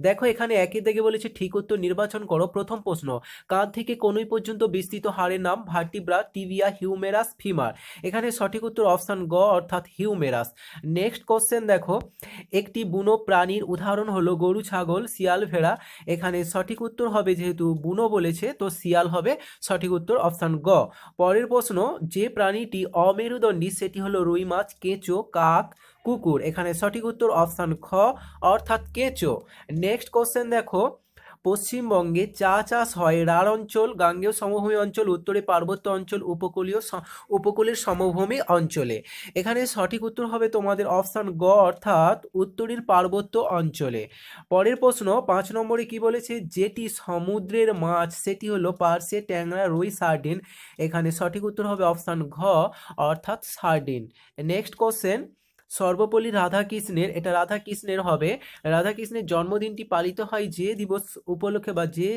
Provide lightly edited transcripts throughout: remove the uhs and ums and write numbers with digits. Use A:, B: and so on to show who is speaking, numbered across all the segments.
A: দেখো এখানে একই দিকে বলেছে ঠিক উত্তর নির্বাচন করো। প্রথম প্রশ্ন, কাঁধ থেকে কনুই পর্যন্ত বিস্তৃত হাড়ের নাম ভার্টিব্রা, টিবিয়া, হিউমেরাস, ফিমার। এখানে সঠিক উত্তর অপশন গ অর্থাৎ হিউমেরাস। নেক্সট কোশ্চেন দেখো, একটি বুনো প্রাণীর উদাহরণ হলো গরু, ছাগল, শিয়াল, ভেড়া। এখানে সঠিক উত্তর হবে, যেহেতু বুনো বলেছে তো শিয়াল হবে সঠিক উত্তর অপশন গ। পরের প্রশ্ন, যে প্রাণীটি অমেরুদণ্ডী সেটি হলো রুই মাছ, কেঁচো, কাক, কুকুর। এখানে সঠিক উত্তর অপশন খ অর্থাৎ কেঁচো। নেক্সট কোশ্চেন দেখো, পশ্চিমবঙ্গে চা চাষ হয় রাঢ় অঞ্চল, গাঙ্গেয় সমভূমি অঞ্চল, উত্তরে পার্বত্য অঞ্চল, উপকূলের সমভূমি অঞ্চলে। এখানে সঠিক উত্তর হবে তোমাদের অপশন গ অর্থাৎ উত্তরের পার্বত্য অঞ্চলে। পরের প্রশ্ন 5 নম্বরে কি বলেছে, যেটি সমুদ্রের মাছ সেটি হলো পার্শে, ট্যাংরা, রুই, সার্ডিন। এখানে সঠিক উত্তর হবে অপশন ঘ অর্থাৎ সার্ডিন। নেক্সট কোশ্চেন, সর্বপল্লী রাধাকৃষ্ণের, এটা রাধাকৃষ্ণের হবে, রাধাকৃষ্ণের জন্মদিনটি পালিত হয় যে দিবস উপলক্ষে বা যে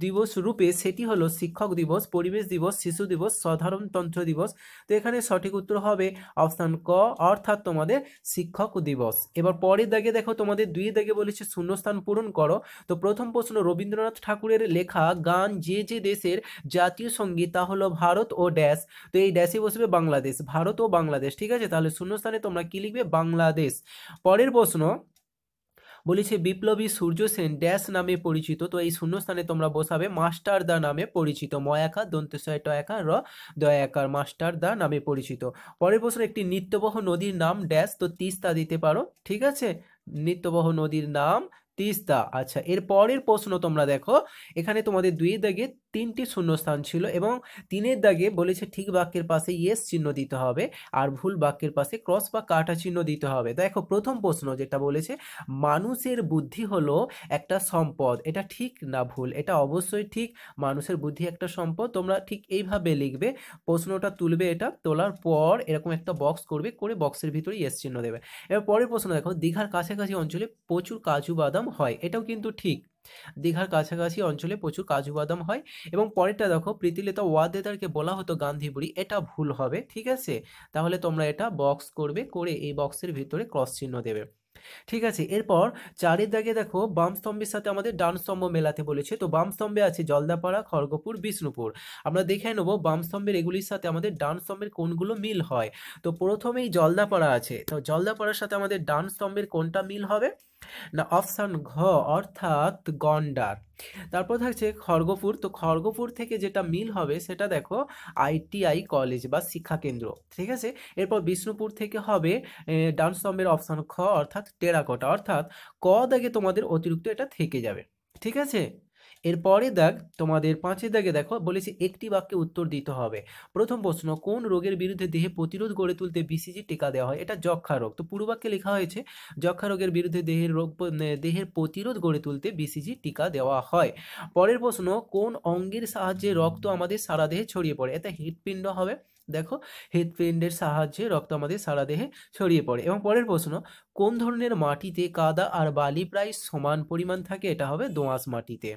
A: দিবস রূপে সেটি হলো শিক্ষক দিবস, পরিবেশ দিবস, শিশু দিবস, সাধারণতন্ত্র দিবস। তো এখানে সঠিক উত্তর হবে অপশন ক অর্থাৎ তোমাদের শিক্ষক দিবস। এবার পরের দাগে দেখো, তোমাদের দুই দাগে বলেছে শূন্যস্থান পূরণ করো। তো প্রথম প্রশ্ন, রবীন্দ্রনাথ ঠাকুরের লেখা গান যে যে দেশের জাতীয় সঙ্গীত তা হলো ভারত ও ড্যাশ। তো এই ড্যাশে বসবে বাংলাদেশ, ভারত ও বাংলাদেশ। ঠিক আছে, তাহলে শূন্যস্থানে তোমরা কি লিখবে, বাংলাদেশ। পরের প্রশ্ন বলেছে বিপ্লবী সূর্য সেন ড্যাশ নামে পরিচিত। তো এই শূন্যস্থানে তোমরা বসাবে মাস্টার দা নামে পরিচিত, ময়াকা দন্তেশ্বয় টয়াকার র দয়াকার, মাস্টার দা নামে পরিচিত। পরের প্রশ্ন, একটি নিত্যবহ নদীর নাম ড্যাশ। তো তিস্তা দিতে পারো। ঠিক আছে, নিত্যবহ নদীর নাম তিস্তা। আচ্ছা, এর পরের প্রশ্ন তোমরা দেখো, এখানে তোমাদের দুই দাগে 3টি শূন্যস্থান ছিল এবং 3-এর দাগে বলেছে ঠিক বাক্যের পাশে ইয়েস চিহ্ন দিতে হবে আর ভুল বাক্যের পাশে ক্রস বা কাটা চিহ্ন দিতে হবে। দেখো প্রথম প্রশ্ন যেটা বলেছে, মানুষের বুদ্ধি হলো একটা সম্পদ, এটা ঠিক না ভুল? এটা অবশ্যই ঠিক, মানুষের বুদ্ধি একটা সম্পদ। তোমরা ঠিক এইভাবে লিখবে, প্রশ্নটা তুলবে, এটা তোলার পর এরকম একটা বক্স করবে, করে বক্সের ভিতরে ইয়েস চিহ্ন দেবে। এবার পরের প্রশ্ন দেখো, দীঘার কাছাকাছি অঞ্চলে প্রচুর কাজু বাদাম হয়। এটাও কিন্তু ঠিক, দীঘার কাছাকাছি অঞ্চলে প্রচুর কাজু বাদাম হয়। এবং পরেরটা দেখো, প্রীতিলতা ওয়াদ্দেদারকে বলা হতো গান্ধী বুড়ি। এটা ভুল হবে। ঠিক আছে, তাহলে তোমরা এটা বক্স করবে, করে এই বক্সের ভিতরে ক্রস চিহ্ন দেবে। ঠিক আছে, এরপর 4-এর দাগে দেখো, বাম স্তম্ভের সাথে আমাদের ডান স্তম্ভ মেলাতে বলেছে। তো বাম স্তম্ভে আছে জলদাপাড়া, খড়গপুর, বিষ্ণুপুর। আমরা দেখে নেব বাম স্তম্ভের এগুলির সাথে আমাদের ডান স্তম্ভের কোনগুলো মিল হয়। তো প্রথমেই জলদাপাড়া আছে, তো জলদাপাড়ার সাথে আমাদের ডান স্তম্ভের কোনটা মিল হবে না, অপশন ঘ অর্থাৎ গন্ডার। তারপর থাকছে খড়গপুর। তো খড়গপুর থেকে যেটা মিল হবে সেটা দেখো আইটিআই কলেজ বা শিক্ষা কেন্দ্র। ঠিক আছে, এরপর বিষ্ণুপুর থেকে হবে ডান স্তম্ভের অপশন খ অর্থাৎ টেরাকোটা, অর্থাৎ ক দাগে তোমাদের অতিরিক্ত এটা থেকে যাবে। ঠিক আছে, এরপরে দাগ তোমাদের 5-এর দাগে দেখো বলেছি একটি বাক্যে উত্তর দিতে হবে। প্রথম প্রশ্ন, কোন রোগের বিরুদ্ধে দেহে প্রতিরোধ গড়ে তুলতে বিসিজি টিকা দেওয়া হয়? এটা যক্ষা রোগ। তো পুরো বাক্যে লেখা হয়েছে যক্ষা রোগের বিরুদ্ধে দেহের প্রতিরোধ গড়ে তুলতে বিসিজি টিকা দেওয়া হয়। পরের প্রশ্ন, কোন অঙ্গের সাহায্যে রক্ত আমাদের সারা দেহে ছড়িয়ে পড়ে? এটা হৃৎপিণ্ড হবে। দেখো, হৃৎপিণ্ডের সাহায্যে রক্ত আমাদের সারা দেহে ছড়িয়ে পড়ে। এবং পরের প্রশ্ন, কোন ধরনের মাটিতে কাদা আর বালি প্রায় সমান পরিমাণ থাকে? এটা হবে দোআঁশ মাটিতে।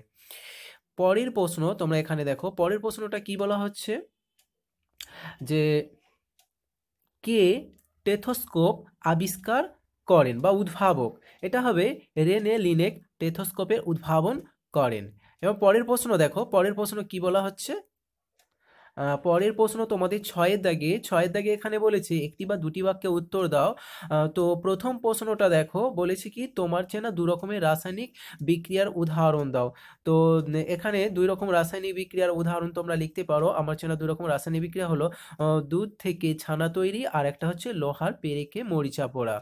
A: পরের প্রশ্ন তোমরা এখানে দেখো, পরের প্রশ্নটা কি বলা হচ্ছে যে কে টেথোস্কোপ আবিষ্কার করেন বা উদ্ভাবক? এটা হবে রেনে লিনেক টেথোস্কোপের উদ্ভাবন করেন। এবং পরের প্রশ্ন দেখো, পরের প্রশ্ন কি বলা হচ্ছে, পরের প্রশ্ন তোমাদের 6-এর দাগে এখানে বলেছে একটি বা দুটি বাক্যে উত্তর দাও। তো প্রথম প্রশ্নটা দেখো বলেছে কি, তোমার চেনা 2 রকমের রাসায়নিক বিক্রিয়ার উদাহরণ দাও। তো এখানে 2 রকম রাসায়নিক বিক্রিয়ার উদাহরণ তোমরা লিখতে পারো। আমার চেনা 2 রকম রাসায়নিক বিক্রিয়া হলো দুধ থেকে ছানা তৈরি, আর একটা হচ্ছে লোহার পেরেকে মরিচা পোড়া।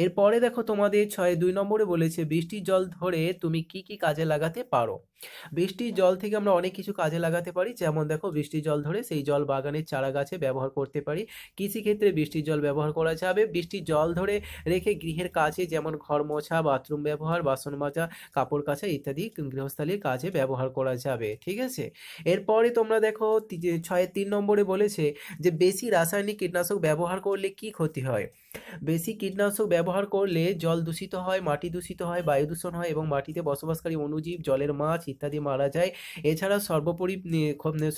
A: এরপরে দেখো তোমাদের 2 নম্বরে বলেছে বৃষ্টির জল ধরে তুমি কি কি কাজে লাগাতে পারো? বৃষ্টির জল থেকে আমরা অনেক কিছু কাজে লাগাতে পারি, যেমন দেখো বৃষ্টির জল ধরে সেই জল বাগানের চারা গাছে ব্যবহার করতে পারি। কৃষিক্ষেত্রে বৃষ্টির জল ব্যবহার করা যাবে। বৃষ্টির জল ধরে রেখে গৃহের কাজে, যেমন ঘর মোছা, বাথরুম ব্যবহার, বাসন মাজা, কাপড় কাচা ইত্যাদি গৃহস্থালির কাজে ব্যবহার করা যাবে। ঠিক আছে, এরপরে তোমরা দেখো 6-3 নম্বরে বলেছে যে বেশি রাসায়নিক কীটনাশক ব্যবহার করলে কি ক্ষতি হয়? বেশি কীটনাশক ব্যবহার করলে জল দূষিত হয়, মাটি দূষিত হয়, বায়ু দূষণ হয় এবং মাটিতে বসবাসকারী অণুজীব, জলের মাছ ইত্যাদি মারা যায়। এছাড়া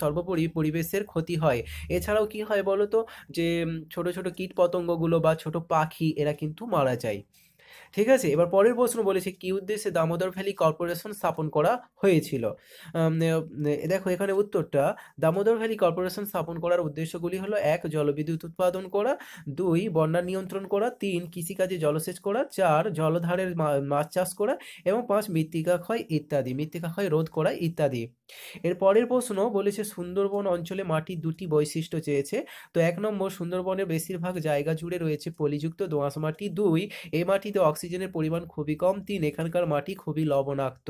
A: সর্বোপরি পরিবেশের ক্ষতি হয়। এছাড়াও কি হয় বলো তো, যে ছোট ছোট কীট পতঙ্গগুলো বা ছোট পাখি এরা কিন্তু মারা যায়। ঠিক আছে, এবার পরের প্রশ্ন বলেছে কি উদ্দেশ্যে দামোদর ভ্যালি কর্পোরেশন স্থাপন করা হয়েছিল। দেখো এখানে উত্তরটা, দামোদর ভ্যালি কর্পোরেশন স্থাপন করার উদ্দেশ্যগুলি হলো: 1 জলবিদ্যুৎ উৎপাদন করা, 2 বন্যা নিয়ন্ত্রণ করা, 3 কৃষিকাজে জলসেচ করা, 4 জলধারের মাছ চাষ করা এবং 5 মৃত্তিকা ক্ষয় রোধ করা ইত্যাদি। এর পরের প্রশ্ন বলেছে সুন্দরবন অঞ্চলে মাটির দুটি বৈশিষ্ট্য চেয়েছে। তো 1 নম্বর, সুন্দরবনের বেশিরভাগ জায়গা জুড়ে রয়েছে পলিযুক্ত দোআঁশ মাটি। 2 এই মাটিতে অক্সিজেনের পরিমাণ খুবই কম। 3 এখানকার মাটি খুবই লবণাক্ত।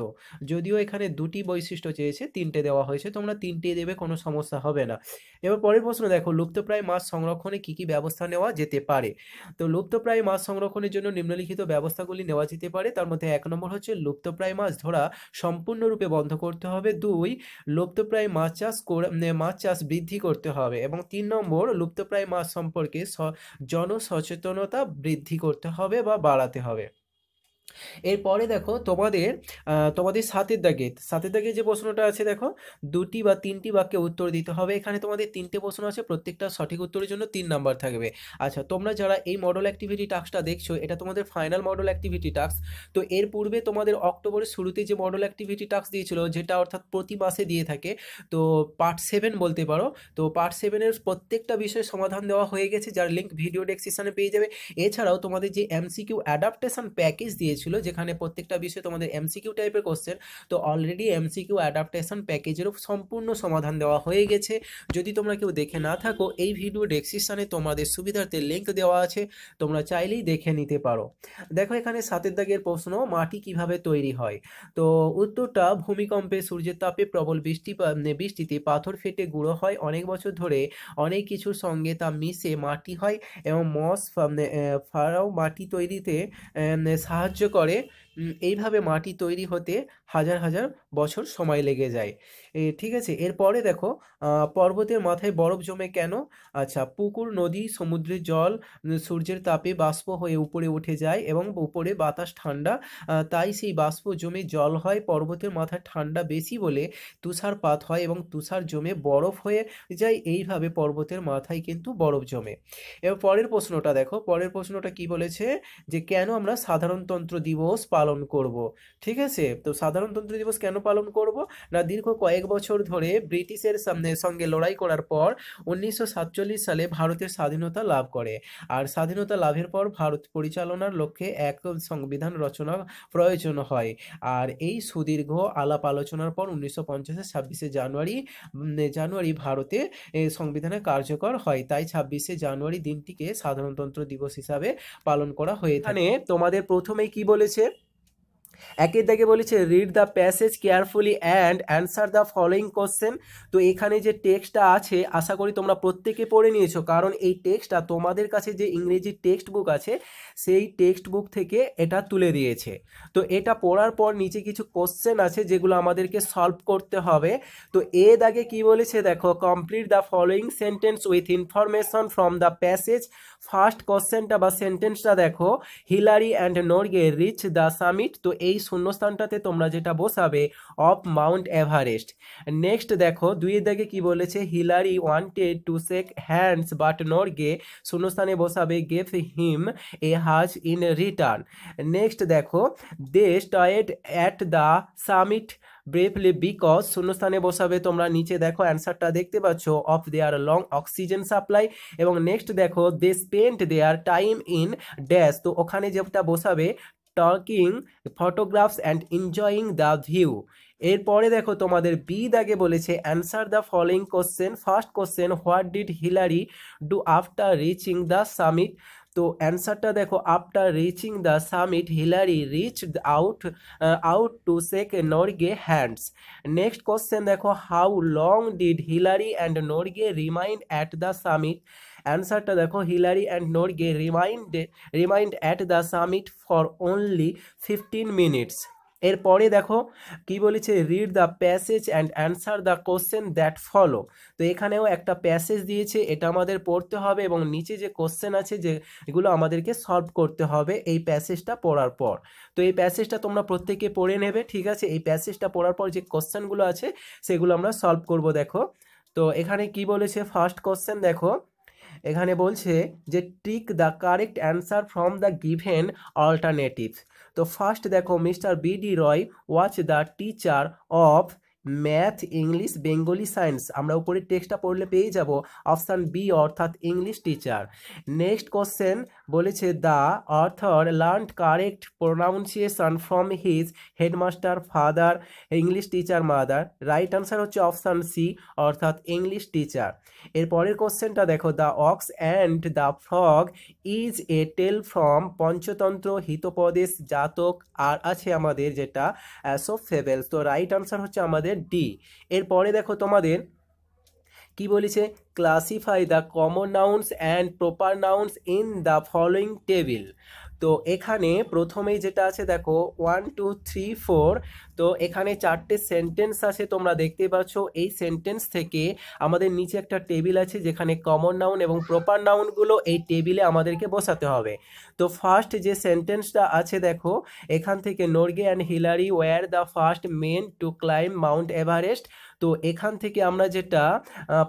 A: যদিও এখানে দুটি বৈশিষ্ট্য চেয়েছে, তিনটে দেওয়া হয়েছে, তোমরা তিনটেই দেবে, কোনো সমস্যা হবে না। এবার পরের প্রশ্ন দেখো, লুপ্তপ্রায় মাছ সংরক্ষণে কি কি ব্যবস্থা নেওয়া যেতে পারে। তো লুপ্তপ্রায় মাছ সংরক্ষণের জন্য নিম্নলিখিত ব্যবস্থাগুলি নেওয়া যেতে পারে। তার মধ্যে 1 নম্বর হচ্ছে লুপ্তপ্রায় মাছ ধরা সম্পূর্ণরূপে বন্ধ করতে হবে। 2 লুপ্তপ্রায় মাছ চাষ বৃদ্ধি করতে হবে এবং 3 নম্বর লুপ্তপ্রায় মাছ সম্পর্কে জনসচেতনতা বৃদ্ধি করতে হবে বা বাড়াতে হবে। এরপরে দেখো তোমাদের সাতের দাগে যে প্রশ্নটা আছে দেখো, 2টি বা 3টি বাক্যে উত্তর দিতে হবে। এখানে তোমাদের 3টে প্রশ্ন আছে, প্রত্যেকটা সঠিক উত্তরের জন্য 3 নাম্বার থাকবে। আচ্ছা, তোমরা যারা এই মডেল অ্যাক্টিভিটি টাস্কটা দেখছো, এটা তোমাদের ফাইনাল মডেল অ্যাক্টিভিটি টাস্ক। তো এর পূর্বে তোমাদের অক্টোবরের শুরুতে যে মডেল অ্যাক্টিভিটি টাস্ক দিয়েছিল, যেটা অর্থাৎ প্রতি মাসে দিয়ে থাকে, তো পার্ট 7 বলতে পারো। তো পার্ট 7-এর প্রত্যেকটা বিষয়ের সমাধান দেওয়া হয়ে গেছে, যার লিঙ্ক ভিডিও ডেসক্রিপশনে পেয়ে যাবে। এছাড়াও তোমাদের যে এমসিকিউ অ্যাডাপ্টেশন প্যাকেজ দিয়েছিল, যেখানে প্রত্যেকটা বিষয়ে তোমাদের এমসিকিউ টাইপের কোশ্চেন, তো অলরেডি এমসিকিউ অ্যাডাপ্টেশন প্যাকেজেরও সম্পূর্ণ সমাধান দেওয়া হয়ে গেছে। যদি তোমরা কেউ দেখে না থাকো, এই ভিডিও ডেসক্রিপশনে তোমাদের সুবিধার্থে লিঙ্ক দেওয়া আছে, তোমরা চাইলেই দেখে নিতে পারো। দেখো এখানে 7 দাগের প্রশ্ন, মাটি কিভাবে তৈরি হয়। তো উত্তরটা, ভূমিকম্পে, সূর্যের তাপে, প্রবল বৃষ্টিতে পাথর ফেটে গুঁড়ো হয়, অনেক বছর ধরে অনেক কিছুর সঙ্গে তা মিশে মাটি হয় এবং ফারাও মাটি তৈরিতে সাহায্য করে। এইভাবে মাটি তৈরি হতে হাজার হাজার বছর সময় লেগে যায়। ঠিক আছে, এরপরে দেখো, পর্বতের মাথায় বরফ জমে কেন। আচ্ছা, পুকুর, নদী, সমুদ্রের জল সূর্যের তাপে বাষ্প হয়ে উপরে উঠে যায় এবং উপরে বাতাস ঠান্ডা, তাই সেই বাষ্প জমে জল হয়। পর্বতের মাথায় ঠান্ডা বেশি বলে তুষারপাত হয় এবং তুষার জমে বরফ হয়ে যায়। এইভাবে পর্বতের মাথায় কিন্তু বরফ জমে। এবার পরের প্রশ্নটা দেখো, পরের প্রশ্নটা কি বলেছে, যে কেন আমরা সাধারণতন্ত্র দিবস পালন করব। ঠিক আছে, তো সাধারণতন্ত্র দিবস কেন পালন করব না, দীর্ঘ কয়েক বছর ধরে ব্রিটিশের সঙ্গে লড়াই করার পর 1947 সালে ভারতের স্বাধীনতা লাভ করে। আর স্বাধীনতা লাভের পর ভারত পরিচালনার লক্ষ্যে এক সংবিধান রচনা প্রয়োজন হয়। আর এই সুদীর্ঘ আলাপ আলোচনার পর 1950-এর 26শে জানুয়ারি ভারতে সংবিধানে কার্যকর হয়। তাই 26শে জানুয়ারি দিনটিকে সাধারণতন্ত্র দিবস হিসাবে পালন করা হয়ে থাকে। এখানে তোমাদের প্রথমেই কি বলেছে, একের দাগে বলেছে read the passage carefully and answer the following question. তো এখানে যে টেক্সটটা আছে, আশা করি তোমরা প্রত্যেকে পড়ে নিয়েছো, কারণ এই টেক্সটটা তোমাদের কাছে যে ইংরেজি টেক্সট বুক আছে, সেই টেক্সট বুক থেকে এটা তুলে দিয়েছে। তো এটা পড়ার পর নিচে কিছু কোশ্চেন আছে, যেগুলো আমাদেরকে সলভ করতে হবে। তো এ দাগে কি বলেছে দেখো, complete the following sentence with information from the passage. First কোশ্চেনটা বা সেন্টেন্সটা দেখো, Hillary and Norgay reach the summit. তো এই শূন্যস্থানটাতে তোমরা যেটা বসাবে, অফ মাউন্ট এভারেস্ট। নেক্সট দেখো, দুইয়ের দাগে কি বলেছে, Hillary wanted to shake hands but Norgay, শূন্যস্থানে বসাবে গেভ হিম এ হাজ ইন রিটার্ন। নেক্সট দেখো, they stayed at the summit bravely because, শূন্যস্থানে বসাবে তোমরা, নিচে দেখো অ্যান্সারটা দেখতে পাচ্ছ, of their long oxygen supply. এবং নেক্সট দেখো, they spent their time in dash. তো ওখানে যেটা বসাবে, talking photographs and enjoying the view. এরপরে দেখো তোমাদের বি দাগে বলেছে answer the following question. First question, what did Hillary do after reaching the summit. তো অ্যান্সারটা দেখো, after reaching the summit Hillary reached out to shake Norgay hands. Next question দেখো, how long did Hillary and Norgay remained at the summit. অ্যান্সারটা দেখো, Hillary and Norgay remained at the summit for only 15 minutes. এরপরে দেখো কি বলেছে, read the passage and answer the question that follow. তো এখানেও একটা প্যাসেজ দিয়েছে, এটা আমাদের পড়তে হবে এবং নিচে যে কোশ্চেন আছে, যেগুলো আমাদেরকে সলভ করতে হবে এই প্যাসেজটা পড়ার পর। তো এই প্যাসেজটা তোমরা প্রত্যেকে পড়ে নেবে, ঠিক আছে। এই প্যাসেজটা পড়ার পর যে কোশ্চেনগুলো আছে, সেগুলো আমরা সলভ করব। দেখো তো এখানে কি বলেছে, ফার্স্ট কোশ্চেন দেখো, এখানে বলছে যে tick the correct answer from the given alternatives. তো ফার্স্ট দেখো, mister B D Roy was the teacher of math, English, Bengali, science. আমরা উপরে টেক্সটটা পড়লে পেয়ে যাব অপশান বি অর্থাৎ ইংলিশ টিচার। নেক্সট কোশ্চেন বলেছে the author learn correct pronunciation from his headmaster father, English teacher mother. Right answer হচ্ছে অপশান সি অর্থাৎ ইংলিশ টিচার। এর পরের কোশ্চেনটা দেখো, the ox and the frog is a tell from Panchatantra, Hitopadesha, জাতক, আর আছে আমাদের যেটা অ্যাসোপ ফেবেলস। তো রাইট আনসার হচ্ছে আমাদের ডি। এরপরে দেখো তোমাদের কি বলেছে, classify the common nouns and proper nouns in the following table. তো এখানে প্রথমেই যেটা আছে দেখো 1 2 3 4। তো এখানে 4টে সেন্টেন্স আছে তোমরা দেখতে পাচ্ছ। এই সেন্টেন্স থেকে আমাদের নিচে একটা টেবিল আছে যেখানে কমন নাউন এবং প্রপার নাউনগুলো এই টেবিলে আমাদেরকে বসাতে হবে। তো ফার্স্ট যে সেন্টেন্সটা আছে দেখো, এখান থেকে Norgay and Hillary were the first men to climb Mount Everest. তো এখান থেকে আমরা যেটা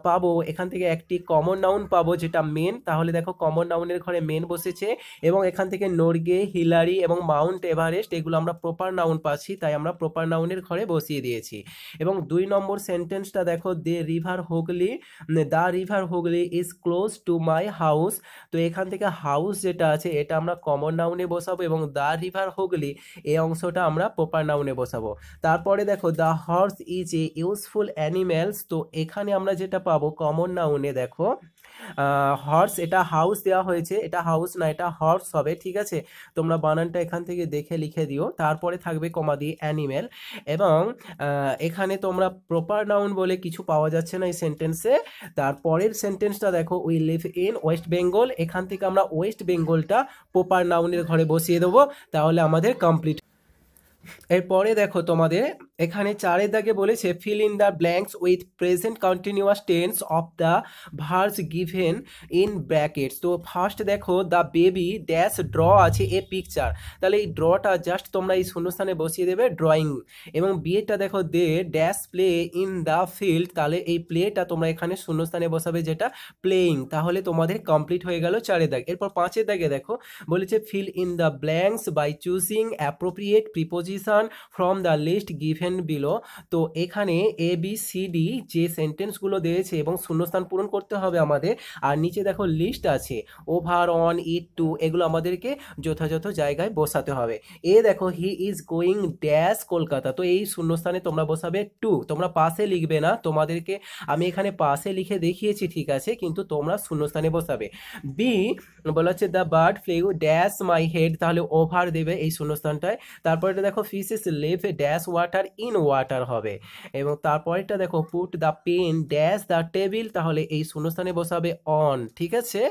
A: পাবো, এখান থেকে একটি কমন নাউন পাবো যেটা মেন। তাহলে দেখো কমন নাউনের ঘরে মেন বসেছে, এবং এখান থেকে নর্গে, হিলারি এবং মাউন্ট এভারেস্ট এগুলো আমরা প্রপার নাউন পাচ্ছি, তাই আমরা প্রপার নাউনের ঘরে বসিয়ে দিয়েছি। এবং 2 নম্বর সেন্টেন্সটা দেখো, the river Hooghly is close to my house. তো এখান থেকে হাউস যেটা আছে এটা আমরা কমন নাউনে বসাবো, এবং দ্য রিভার হুগলি এই অংশটা আমরা প্রপার নাউনে বসাবো। তারপরে দেখো, the horse is a useful animals. তো এখানে আমরা যেটা পাবো কমন নাউনে দেখো হর্স, এটা হাউস দেওয়া হয়েছে, এটা হাউস না, এটা হর্স হবে, ঠিক আছে। তোমরা বানানটা এখান থেকে দেখে লিখে দিও। তারপরে থাকবে কমা দিয়ে অ্যানিম্যাল, এবং এখানে তোমরা প্রপার নাউন বলে কিছু পাওয়া যাচ্ছে না এই সেন্টেন্সে। তারপরের সেন্টেন্সটা দেখো, we live in West Bengal. এখান থেকে আমরা ওয়েস্ট বেঙ্গলটা প্রপার নাউনের ঘরে বসিয়ে দেবো, তাহলে আমাদের কমপ্লিট। এরপরে দেখো তোমাদের এখানে 4 দাগে বলেছে fill in the blanks with present continuous tense of the verbs given in brackets. তো ফার্স্ট দেখো, দ্য বেবি ড্যাশ ড্র আছে এ পিকচার। তাহলে এই ড্রটা জাস্ট তোমরা এই শূন্যস্থানে বসিয়ে দেবে ড্রয়িং। এবং বিয়েটা দেখো, they dash play in the field. তাহলে এই প্লেটা তোমরা এখানে শূন্যস্থানে বসাবে যেটা প্লেয়িং। তাহলে তোমাদের কমপ্লিট হয়ে গেল 4 দাগ। এরপর 5 দাগে দেখো বলেছে fill in the blanks by choosing appropriate preposition from the list given below. তো এখানে এ বি সি ডি যে সেন্টেন্সগুলো দিয়েছে এবং শূন্যস্থান পূরণ করতে হবে আমাদের। আর নিচে দেখো লিস্ট আছে, ওভার, অন, ইট, টু, এগুলো আমাদেরকে যথাযথ জায়গায় বসাতে হবে। এ দেখো, he is going dash Kolkata. তো এই শূন্যস্থানে তোমরা বসাবে টু। তোমরা পাশে লিখবে না, তোমাদেরকে আমি এখানে পাশে লিখে দেখিয়েছি, ঠিক আছে, কিন্তু তোমরা শূন্যস্থানে বসাবে। বি বলা হচ্ছে the bird flew dash my head. তাহলে ওভার দেবে এই শূন্যস্থানটায়। তারপরে দেখো fishes live dash water in water হবে। এবং তারপরেটা দেখো put the pen dash the table. তাহলে এই শূন্যস্থানে বসাবে অন, ঠিক আছে।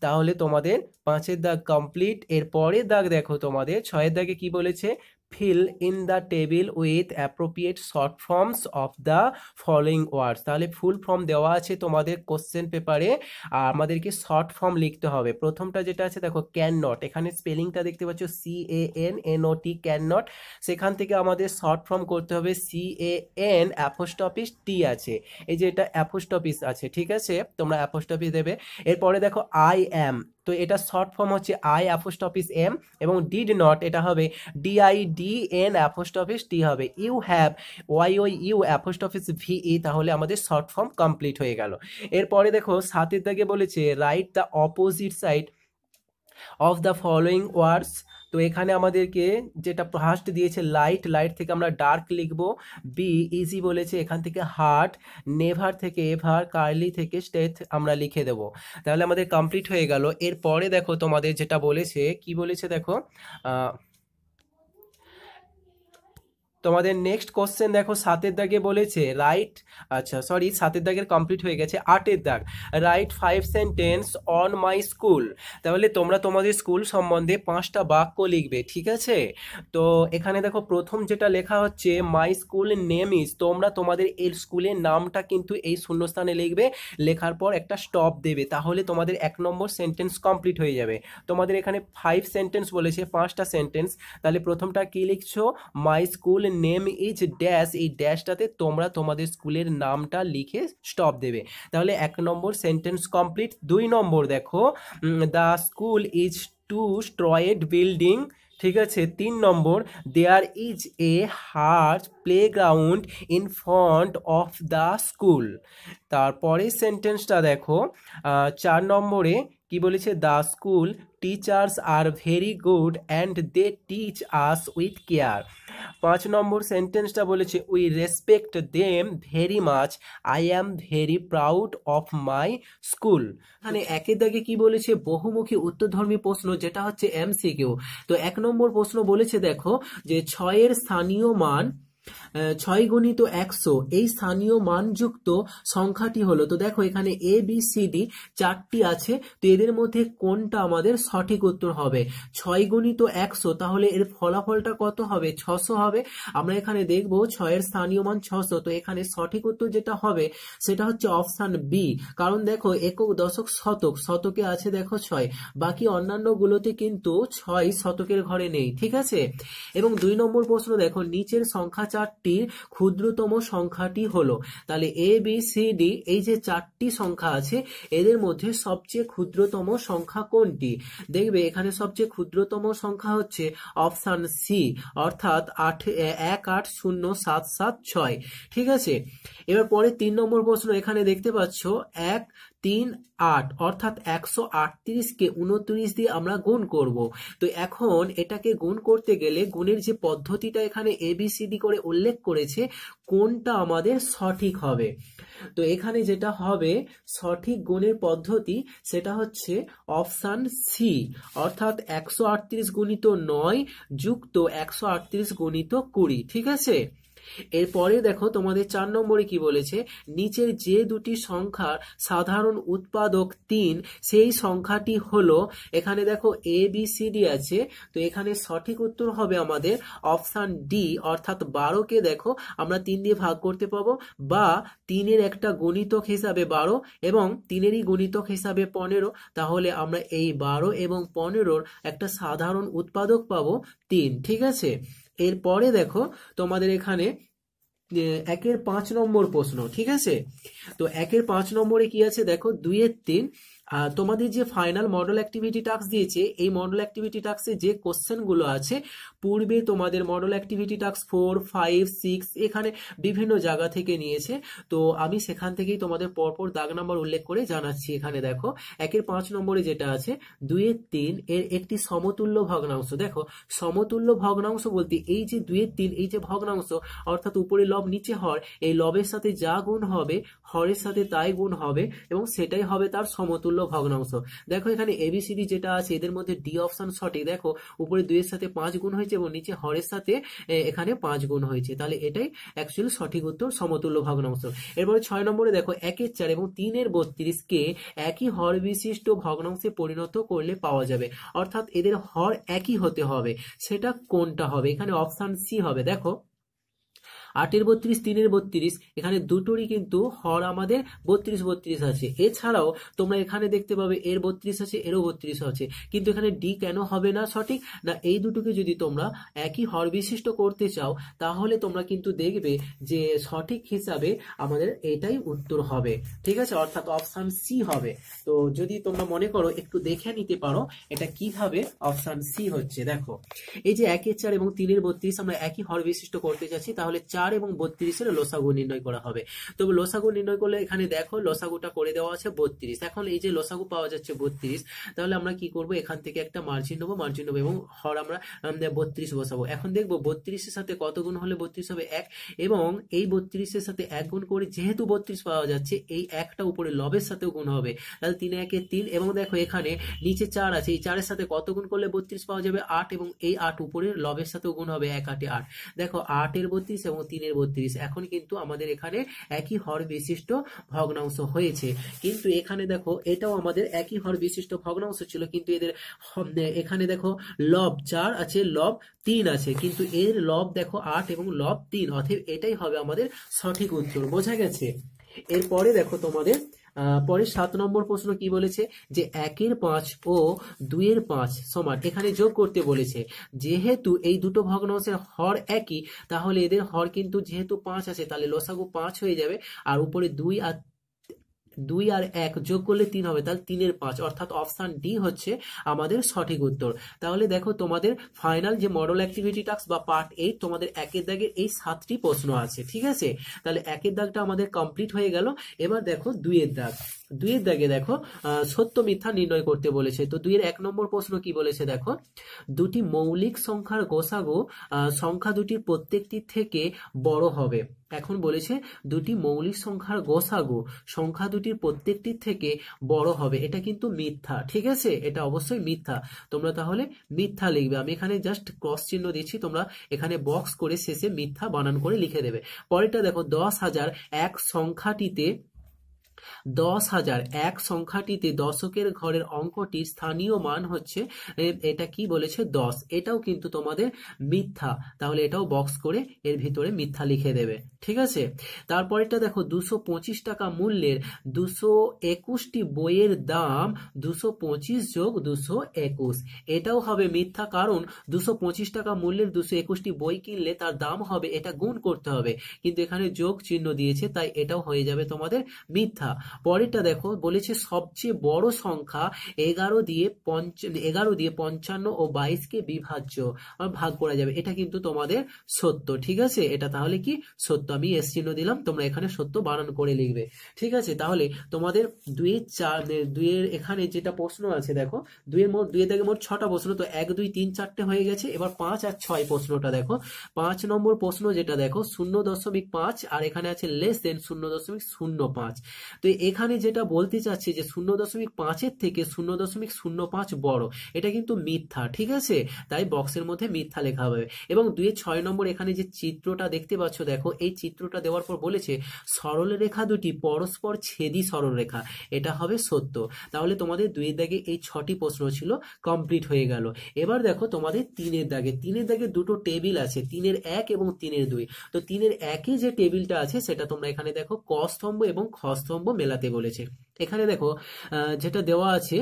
A: তাহলে তোমাদের 5 দাগ কমপ্লিট। এর পরের দাগ দেখো তোমাদের 6 দাগে কি বলেছে, fill in the table with appropriate short forms of the following words। তাহলে ফুল ফর্ম দেওয়া আছে তোমাদের কোশ্চেন পেপারে, আর আমাদেরকে শর্ট ফর্ম লিখতে হবে। প্রথমটা যেটা আছে দেখো ক্যান নট, এখানে স্পেলিংটা দেখতে পাচ্ছ CANNOT, ক্যান নট। সেখান থেকে আমাদের শর্ট ফর্ম করতে হবে CAN অ্যাপোস্ট্রফি টি আছে, এই যে এটা অ্যাপোস্ট্রফিস আছে, ঠিক আছে, তোমরা অ্যাপোস্ট্রফি দেবে। এরপরে দেখো আই অ্যাম, তো এটা শর্ট ফর্ম হচ্ছে আই অ্যাপোস্ট্রফিস এম। এবং ডিড নট, এটা হবে DIDN অ্যাপোস্ট্রফিস টি হবে। You have YOU apostrophes VE। তাহলে আমাদের শর্ট ফর্ম কমপ্লিট হয়ে গেল। এরপরে দেখো 7 দাগে বলেছে write the opposite side of the following words. তো এখানে আমাদেরকে যেটা ফার্স্ট দিয়েছে লাইট, লাইট থেকে আমরা ডার্ক লিখবো। বি ইজি বলেছে, এখান থেকে হার্ট, নেভার থেকে এভার, কার্লি থেকে স্টেথ আমরা লিখে দেব। তাহলে আমাদের কমপ্লিট হয়ে গেল। এরপরে দেখো তোমাদের যেটা বলেছে, কি বলেছে দেখো, তোমাদের নেক্সট কোশ্চেন দেখো 7 দাগে বলেছে রাইট, আচ্ছা সরি 7 দাগের কমপ্লিট হয়ে গেছে। 8 দাগ, right 5 sentence on my school. তাহলে তোমরা তোমাদের স্কুল সম্বন্ধে 5টা বাক্য লিখবে, ঠিক আছে। তো এখানে দেখো প্রথম যেটা লেখা হচ্ছে মাই স্কুল নেম ইজ। তোমরা তোমাদের এই স্কুলের নামটা কিন্তু এই শূন্যস্থানে লিখবে, লেখার পর একটা স্টপ দেবে, তাহলে তোমাদের 1 নম্বর সেন্টেন্স কমপ্লিট হয়ে যাবে। তোমাদের এখানে 5 সেন্টেন্স বলেছে, 5টা সেন্টেন্স। তাহলে প্রথমটা কি লিখছো, মাই স্কুল স্কুলের নেম ইজ ড্যাশ, এই ড্যাশটাতে তোমরা তোমাদের স্কুলের নামটা লিখে স্টপ দেবে। তাহলে 1 নম্বর সেন্টেন্স কমপ্লিট। 2 নম্বর দেখো, the school is two storeyed building, ঠিক আছে। 3 নম্বর, there is a hard playground in front of the school. তারপরে সেন্টেন্সটা দেখো, 4 নম্বরে কি বলেছে, the school teachers are very good and they teach us with care. 5 নম্বর সেন্টেন্সটা বলেছে, we respect them very much, I am very proud of my school. এখানে একের দাগে কি বলেছে, বহুমুখী উত্তরধর্মী প্রশ্ন, যেটা হচ্ছে এমসিকিউ। তো 1 নম্বর প্রশ্ন বলেছে দেখো যে 6-এর স্থানীয় মান 6 গুণিত 100, এই স্থানীয় মানযুক্ত সংখ্যাটি হলো। তো দেখো এখানে এ বি সি ডি 4টি আছে, তো এদের মধ্যে কোনটা আমাদের সঠিক উত্তর হবে? 6 গুণিত 100, তাহলে এর ফলাফলটা কত হবে? 600 হবে। আমরা এখানে দেখবো 6-এর স্থানীয় মান 600, তো এখানে সঠিক উত্তর যেটা হবে সেটা হচ্ছে অপশন বি। কারণ দেখো একক, দশক, শতক, শতকে আছে দেখো 6, বাকি অন্যান্য গুলোতে কিন্তু 6 শতকের ঘরে নেই, ঠিক আছে। এবং 2 নম্বর প্রশ্ন দেখো, নিচের সংখ্যা 4টির ক্ষুদ্রতম সংখ্যাটি হলো। তাহলে এ বি সি ডি এই যে 4টি সংখ্যা আছে, এদের মধ্যে সবচেয়ে ক্ষুদ্রতম সংখ্যা কোনটি? দেখবে এখানে সবচেয়ে ক্ষুদ্রতম সংখ্যা হচ্ছে অপশন সি, অর্থাৎ 1807776, ঠিক আছে। এবার পরে 3 নম্বর প্রশ্ন, এখানে দেখতে পাচ্ছ 1 3 8, অর্থাৎ 138কে 29 দিয়ে আমরা গুণ করব। তো এখন এটাকে গুণ করতে গেলে গুণের যে পদ্ধতিটা এখানে এবিসিডি করে উল্লেখ করেছে, কোনটা আমাদের সঠিক হবে? তো এখানে যেটা হবে সঠিক গুণের পদ্ধতি সেটা হচ্ছে অপশন সি, অর্থাৎ 138 গুণিত 9 যুক্ত 138 গুণিত 20, ঠিক আছে। এরপরে দেখো তোমাদের 4 নম্বরে কি বলেছে, নিচের যে দুটি সংখ্যার সাধারণ উৎপাদক 3 সেই সংখ্যাটি হলো। এখানে দেখো এ বি সি ডি আছে, তো এখানে সঠিক উত্তর হবে আমাদের অপশন ডি, অর্থাৎ 12কে দেখো আমরা 3 দিয়ে ভাগ করতে পাবো, বা 3-এর একটা গুণিতক হিসাবে 12 এবং 3-এরই গুণিতক হিসাবে 15, তাহলে আমরা এই 12 এবং 15-র একটা সাধারণ উৎপাদক পাবো 3, ঠিক আছে। এরপরে দেখো তোমাদের এখানে 1-এর 5 নম্বর প্রশ্ন, ঠিক আছে। তো 1-এর 5 নম্বরে কি আছে দেখো, 2-এর 3। তোমাদের যে ফাইনাল মডেল অ্যাক্টিভিটি টাস্ক দিয়েছে, এই মডেল অ্যাক্টিভিটি টাস্কে যে কোশ্চেনগুলো আছে, পূর্বে তোমাদের মডেল অ্যাক্টিভিটি টাস্ক 4, 5, 6 এখানে বিভিন্ন জায়গা থেকে নিয়েছে। তো আমি সেখান থেকেই তোমাদের পরপর দাগ নাম্বার উল্লেখ করে জানাচ্ছি। এখানে দেখো 1-এর 5 নম্বরে যেটা আছে 2-এর 3 এর একটি সমতুল্য ভগ্নাংশ। দেখো সমতুল্য ভগ্নাংশ বলতে এই যে 2-এর 3 এই যে ভগ্নাংশ, অর্থাৎ উপরে লব নিচে হর, এই লবের সাথে যা গুণ হবে হরের সাথে তাই গুণ হবে এবং সেটাই হবে তার সমতুল্য ভগ্নাংশ। দেখো এখানে এবিসিডি যেটা আছে এদের মধ্যে ডি অপশন সঠিক। দেখো উপরে 2-এর সাথে 5 গুণ হয়েছে এবং নিচে হরের সাথে এখানে 5 গুণ হয়েছে, তাহলে এটাই অ্যাকচুয়ালি সঠিক উত্তর, সমতুল্য ভগ্নাংশ। এরপরে 6 নম্বরে দেখো 1-এর 4 এবং 3-এর 32কে একই হর বিশিষ্ট ভগ্নাংশে পরিণত করলে পাওয়া যাবে, অর্থাৎ এদের হর একই হতে হবে। সেটা কোনটা হবে? এখানে অপশন সি হবে। দেখো 8-এর 32, 3-এর 32, এখানে দুটোরই কিন্তু হর আমাদের 32 32 আছে। এছাড়াও তোমরা এখানে দেখতে পাবে এর 32 আছে, এরও 32 আছে, কিন্তু এখানে ডি কেন হবে না সঠিক? না, এই দুটোকে যদি তোমরা একই হর বিশিষ্ট করতে চাও তাহলে তোমরা কিন্তু দেখবে যে সঠিক হিসাবে আমাদের এটাই উত্তর হবে, ঠিক আছে, অর্থাৎ অপশন সি হবে। তো যদি তোমরা মনে করো একটু দেখে নিতে পারো এটা কিভাবে অপশন সি হচ্ছে। দেখো এই যে 1-এর 4 এবং 3-এর 32 আমরা একই হর বিশিষ্ট করতে যাচ্ছি, তাহলে 4 এবং 32-এর লসাগু নির্ণয় করা হবে। তবে লসাগু নির্ণয় করলে এখানে দেখো লসাগুটা করে দেওয়া আছে 32। এখন এই যে লসাগু পাওয়া যাচ্ছে 32, তাহলে আমরা কি করব, এখান থেকে একটা মার্জিন নেবো এবং হর আমরা 32 বসাবো। এখন দেখবো 32-এর সাথে কত গুণ হলে 32 হবে? 1, এবং এই 32-এর সাথে 1 গুণ করে যেহেতু 32 পাওয়া যাচ্ছে, এই একটা উপরে লবের সাথেও গুণ হবে, তাহলে 3 1 3। এবং দেখো এখানে নিচে 4 আছে, এই 4-এর সাথে কত গুণ করলে 32 পাওয়া যাবে? 8, এবং এই 8 উপরে লবের সাথেও গুণ হবে, 1 8 8। দেখো 8-এর 32 এবং 3-এর 32 এখন কিন্তু আমাদের এখানে একই হর বিশিষ্ট ভগ্নাংশ হয়েছে। কিন্তু এখানে দেখো এটাও আমাদের একই হর বিশিষ্ট ভগ্নাংশ ছিল, কিন্তু এদের এখানে দেখো লব 4 আছে, লব 3 আছে, কিন্তু এর লব দেখো 8 এবং লব 3, অতএব এটাই হবে আমাদের সঠিক উত্তর। বোঝা গেছে? এরপরে দেখো তোমাদের পরে 7 নম্বর প্রশ্ন কি বলেছে যে 1-এর 5 ও 2-এর 5 সমান, এখানে যোগ করতে বলেছে। যেহেতু এই দুটো ভগ্নাংশের হর একই, তাহলে এদের হর কিন্তু যেহেতু 5 আছে, তাহলে লসাগু 5 হয়ে যাবে। আর উপরে 2 আর 1 যোগ করলে 3 হবে, তাহলে 3-এর 5, অর্থাৎ অপশন ডি হচ্ছে আমাদের সঠিক উত্তর। তাহলে দেখো তোমাদের ফাইনাল যে মডেল অ্যাক্টিভিটি টাস্ক বা পার্ট 8, তোমাদের 1-এর দাগের এই 7টি প্রশ্ন আছে, ঠিক আছে। তাহলে 1-এর দাগটা আমাদের কমপ্লিট হয়ে গেল। এবার দেখো 2-এর দাগ। 2-এর দাগে দেখো সত্য মিথ্যা নির্ণয় করতে বলেছে। তো 2-এর 1 নম্বর প্রশ্ন কি বলেছে দেখো, দুটি মৌলিক সংখ্যার গোসাগু সংখ্যা দুটির প্রত্যেকটি থেকে বড় হবে। এখন বলেছে দুটি মৌলিক সংখ্যার গোসাগু সংখ্যা দুটির প্রত্যেকটির থেকে বড় হবে, এটা কিন্তু মিথ্যা, ঠিক আছে, এটা অবশ্যই মিথ্যা। তোমরা তাহলে মিথ্যা লিখবে। আমি এখানে জাস্ট ক্রস চিহ্ন দিচ্ছি, তোমরা এখানে বক্স করে শেষে মিথ্যা বানান করে লিখে দেবে। পরেরটা দেখো 10,000 এক সংখ্যাটিতে 10,000 এক সংখ্যাটিতে দশকের ঘরের অঙ্কটির স্থানীয় মান হচ্ছে, এটা কি বলেছে 10, এটাও কিন্তু তোমাদের মিথ্যা। তাহলে এটাও বক্স করে এর ভিতরে মিথ্যা লিখে দেবে, ঠিক আছে। তারপরেরটা দেখো 225 টাকা মূল্যের 221টি বইয়ের দাম 225 যোগ 221, এটাও হবে মিথ্যা। কারণ 225 টাকা মূল্যের 221টি বই কিনলে তার দাম হবে, এটা গুণ করতে হবে, কিন্তু এখানে যোগ চিহ্ন দিয়েছে, তাই এটাও হয়ে যাবে তোমাদের মিথ্যা। পরেরটা দেখো বলেছে সবচেয়ে বড় সংখ্যা 11 দিয়ে 55 ও 22কে বিভাজ্য ভাগ করা যাবে, এটা কিন্তু তোমাদের সত্য, ঠিক আছে। এটা তাহলে কি সত্য, আমি এস চিহ্ন দিলাম, তোমরা এখানে সত্য বানান করে লিখবে, ঠিক আছে। তাহলে তোমাদের 2-এর এখানে যেটা প্রশ্ন আছে দেখো, 2-এর দাগে মোট 6টা প্রশ্ন, তো 1, 2, 3, 4টে হয়ে গেছে। এবার 5 আর 6 প্রশ্নটা দেখো। 5 নম্বর প্রশ্ন যেটা দেখো 0.5, আর এখানে আছে লেস দেন 0.05। তো এখানে যেটা বলতে চাচ্ছি যে 0.5-এর থেকে 0.05 বড়, এটা কিন্তু মিথ্যা, ঠিক আছে, তাই বক্সের মধ্যে মিথ্যা লেখা হবে। এবং 2-এর 6 নম্বর এখানে যে চিত্রটা দেখতে পাচ্ছ দেখো, এই চিত্রটা দেওয়ার পর বলেছে সরলরেখা দুটি পরস্পর ছেদি সরলরেখা, এটা হবে সত্য। তাহলে তোমাদের 2-এর দাগে এই 6টি প্রশ্ন ছিল কমপ্লিট হয়ে গেল। এবার দেখো তোমাদের 3-এর দাগে দুটো টেবিল আছে, 3-এর 1 এবং 3-এর 2। তো 3-এর 1-এ যে টেবিলটা আছে সেটা তোমরা এখানে দেখো ক স্তম্ভ এবং খ স্তম্ভ মেলাতে বলেছে। এখানে দেখো যেটা দেওয়া আছে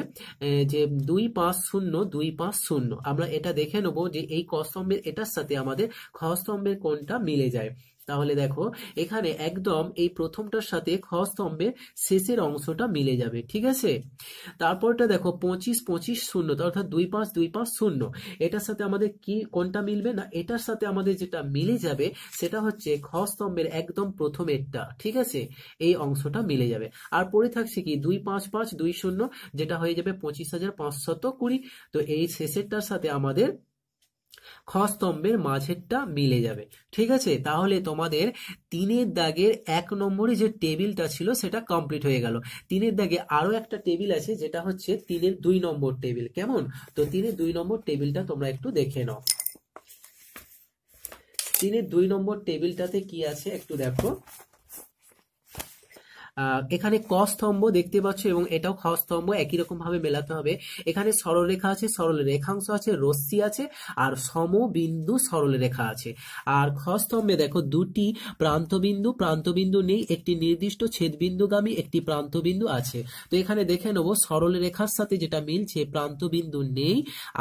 A: যে 250 250, আমরা এটা দেখে নেবো যে এই ক স্তম্ভের এটার সাথে আমাদের খ স্তম্ভের কোনটা মিলে যায়। তাহলে দেখো এখানে একদম এই প্রথমটার সাথে খ স্তম্ভের শেষের অংশটা মিলে যাবে, ঠিক আছে। তারপরটা দেখো 25 25 0, অর্থাৎ 25 25 0, এটার সাথে আমাদের কি কোনটা মিলবে না, এটার সাথে আমাদের যেটা মিলে যাবে সেটা হচ্ছে খ স্তম্ভের একদম প্রথমেরটা, ঠিক আছে, এই অংশটা মিলে যাবে। আর পড়ে থাকছে কি 255 20, যেটা হয়ে যাবে 25,520। তো এই শেষেরটার সাথে আমাদের খ স্তম্ভের মাঝেরটা মিলে যাবে, ঠিক আছে। তাহলে তোমাদের 3-এর দাগের 1 নম্বরে যে টেবিলটা ছিল সেটা কমপ্লিট হয়ে গেল। 3-এর দাগে আরো একটা টেবিল আছে, যেটা হচ্ছে 3-এর 2 নম্বর টেবিল, কেমন। তো 3-এর 2 নম্বর টেবিলটা তোমরা একটু দেখে নাও। 3-এর 2 নম্বর টেবিলটাতে কি আছে একটু দেখো। এখানে ক স্তম্ভ দেখতে পাচ্ছ এবং এটাও খ স্তম্ভ, একই রকম ভাবে মেলাতে হবে। এখানে সরলরেখা আছে, সরল রেখাংশ আছে, রশ্মি আছে, আর সমবিন্দু সরলরেখা আছে। আর খ স্তম্ভে দেখো দুটি প্রান্তবিন্দু নেই, একটি নির্দিষ্ট ছেদবিন্দুগামী একটি প্রান্তবিন্দু আছে। তো এখানে দেখে নেবো সরল রেখার সাথে যেটা মিলছে প্রান্তবিন্দু নেই,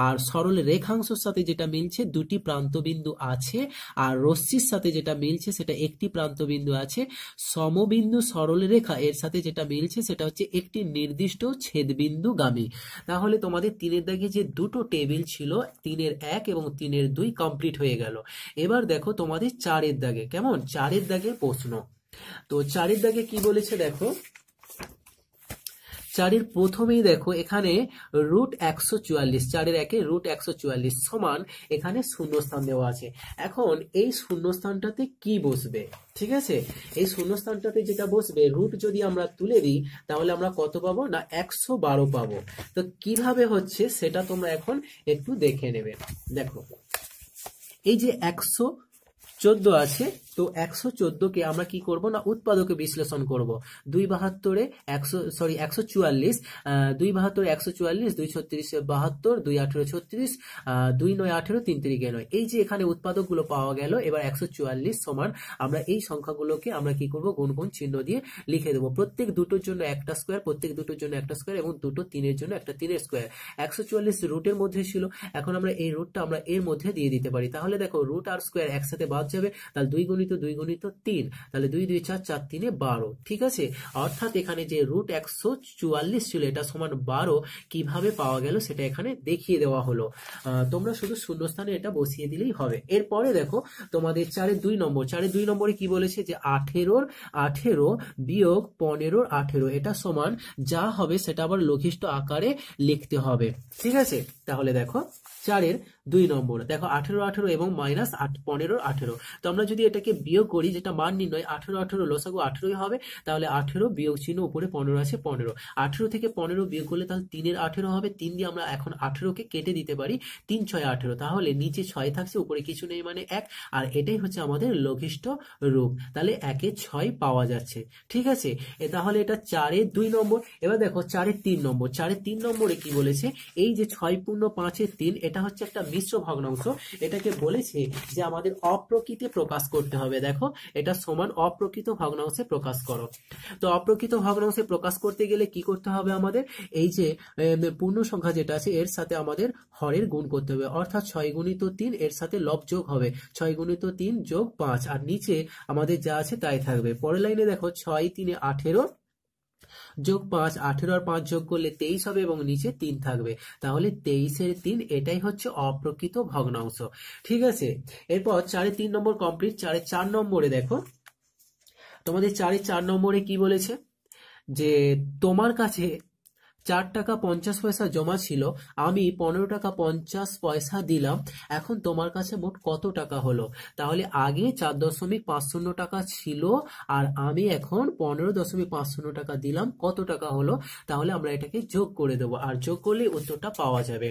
A: আর সরল রেখাংশের সাথে যেটা মিলছে দুটি প্রান্তবিন্দু আছে, আর রশ্মির সাথে যেটা মিলছে সেটা একটি প্রান্তবিন্দু আছে। সমবিন্দু সরল রেখা এর সাথে যেটা মিলছে সেটা হচ্ছে একটি নির্দিষ্ট ছেদবিন্দুগামী। তাহলে তোমাদের 3-এর দাগে যে দুটো টেবিল ছিল 3-এর 1 এবং 3-এর 2 কমপ্লিট হয়ে গেল। এবার দেখো তোমাদের 4-এর দাগে, কেমন, 4-এর দাগের প্রশ্ন। তো 4-এর দাগে কি বলেছে দেখো, 4-এর প্রথমেই দেখো এখানে √144, 4-এর 1-এ √144 সমান, এখানে শূন্যস্থান দেওয়া আছে। এখন এই শূন্যস্থানটাতে কি বসবে, ঠিক আছে, এই শূন্যস্থানটাতে যেটা বসবে, রুট যদি আমরা তুলে দিই তাহলে আমরা কত পাবো না 112 পাবো। তো কিভাবে হচ্ছে সেটা তোমরা এখন একটু দেখে নেবে। দেখো এই যে 114 আছে, তো 114কে আমরা কি করব না উৎপাদকে বিশ্লেষণ করব। 272 144, 272 144, 236 72, 218 36, 29 18, 3 3 9। এই যে এখানে উৎপাদকগুলো পাওয়া গেল। এবার 144 সমান আমরা এই সংখ্যাগুলোকে আমরা কি করব গুণ চিহ্ন দিয়ে লিখে দেবো। প্রত্যেক দুটোর জন্য একটা স্কোয়ার, প্রত্যেক দুটোর জন্য একটা স্কোয়ার এবং দুটো তিনের জন্য একটা তিনের স্কোয়ার। 144 রুটের মধ্যে ছিল, এখন আমরা এই রুটটা আমরা এর মধ্যে দিয়ে দিতে পারি। তাহলে দেখো রুট আর স্কোয়ার একসাথে বাদ যাবে, তাহলে 2 গুণিত 2 গুণিত 3, তাহলে 2 2 4 4 3 12। ঠিক আছে, অর্থাৎ এখানে যে রুট 144 ছিল এটা সমান 12 কিভাবে পাওয়া গেল সেটা এখানে দেখিয়ে দেওয়া হলো। তোমরা শুধু শূন্যস্থানে এটা বসিয়ে দিলেই হবে। এরপরে দেখো তোমাদের 4-এর 2 নম্বর, 4-এর 2 নম্বরে কি বলেছে যে 18 বিয়োগ 15 18, এটা সমান যা হবে সেটা আবার লঘিষ্ঠ আকারে লিখতে হবে। ঠিক আছে, তাহলে দেখো 4-এর 2 নম্বর, দেখো 18 এবং মাইনাস 15 18। তো আমরা যদি এটাকে বিয়োগ করি, যেটা মান নির্ণয়, 18 লসাগু 18ই হবে, তাহলে 18 বিয়োগ চিহ্ন উপরে 15 আছে 15, 18 থেকে 15 বিয়োগ করলে তাহলে 3-এর 18 হবে। 3 দিয়ে আমরা এখন 18কে কেটে দিতে পারি, 3 6 18, তাহলে নিচে 6 থাকছে উপরে কিছু নেই মানে 1, আর এটাই হচ্ছে আমাদের লঘিষ্ঠ রূপ। তাহলে 1-এ 6 পাওয়া যাচ্ছে। ঠিক আছে, তাহলে এটা 4-এর 2 নম্বর। এবার দেখো 4-এর 3 নম্বর, 4-এর 3 নম্বরে কি বলেছে, এই যে 6 পূর্ণ 5-এর 3, এটা হচ্ছে একটা মিশ্র ভগ্নাংশ। এটাকে বলেছে যে আমাদের অপ্রকৃতে প্রকাশ করতে হবে। দেখো এটা সমান অপ্রকৃত ভগ্নাংশে প্রকাশ করো। তো অপ্রকৃত ভগ্নাংশে প্রকাশ করতে গেলে কি করতে হবে আমাদের, এই যে পূর্ণ সংখ্যা যেটা আছে এর সাথে আমাদের হরের গুণ করতে হবে, অর্থাৎ 6 গুণিত 3 এর সাথে লব যোগ হবে, 6 গুণিত 3 যোগ 5, আর নিচে আমাদের যা আছে তাই থাকবে। পরের লাইনে দেখো 6 3 18 যোগ 5, 18 আর 5 যোগ করলে 23 হবে এবং নিচে 3 থাকবে, তাহলে 23-এর 3, এটাই হচ্ছে অপ্রকৃত ভগ্নাংশ। ঠিক আছে, এরপর 4-এর 3 নম্বর কমপ্লিট। 4-এর 4 নম্বরে দেখো তোমাদের 4-এর 4 নম্বরে কি বলেছে, যে তোমার কাছে 4 টাকা 50 পয়সা জমা ছিল, আমি 15 টাকা 50 পয়সা দিলাম, এখন তোমার কাছে মোট কত টাকা হলো। তাহলে আগে 4.50 টাকা ছিল আর আমি এখন 15.50 টাকা দিলাম, কত টাকা হলো। তাহলে আমরা এটাকে যোগ করে দেবো, আর যোগ করলে উত্তরটা পাওয়া যাবে।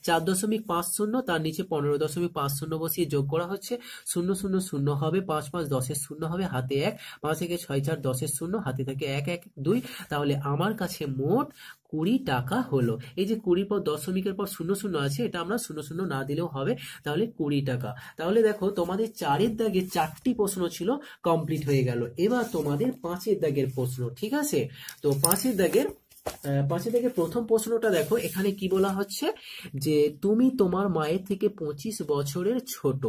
A: 4.50 তার নিচে 15.50 বসিয়ে যোগ করা হচ্ছে, 0 0 0 হবে, 5 5 10-এর 0 হবে, হাতে 1, 5 থেকে 6 4 10-এর 0, হাতে থেকে 1 1 2, তাহলে আমার কাছে মোট 20 টাকা হলো। এই যে 20 পর দশমিকের পর 0 0 আছে, এটা আমরা 0 0 না দিলেও হবে, তাহলে 20 টাকা। তাহলে দেখো তোমাদের 4-এর দাগে 4টি প্রশ্ন ছিল, কমপ্লিট হয়ে গেল। এবার তোমাদের 5-এর দাগের প্রশ্ন। ঠিক আছে, তো 5-এর দাগের প্রথম প্রশ্নটা দেখো, এখানে কি বলা হচ্ছে, যে তুমি তোমার মায়ের থেকে 25 বছরের ছোট,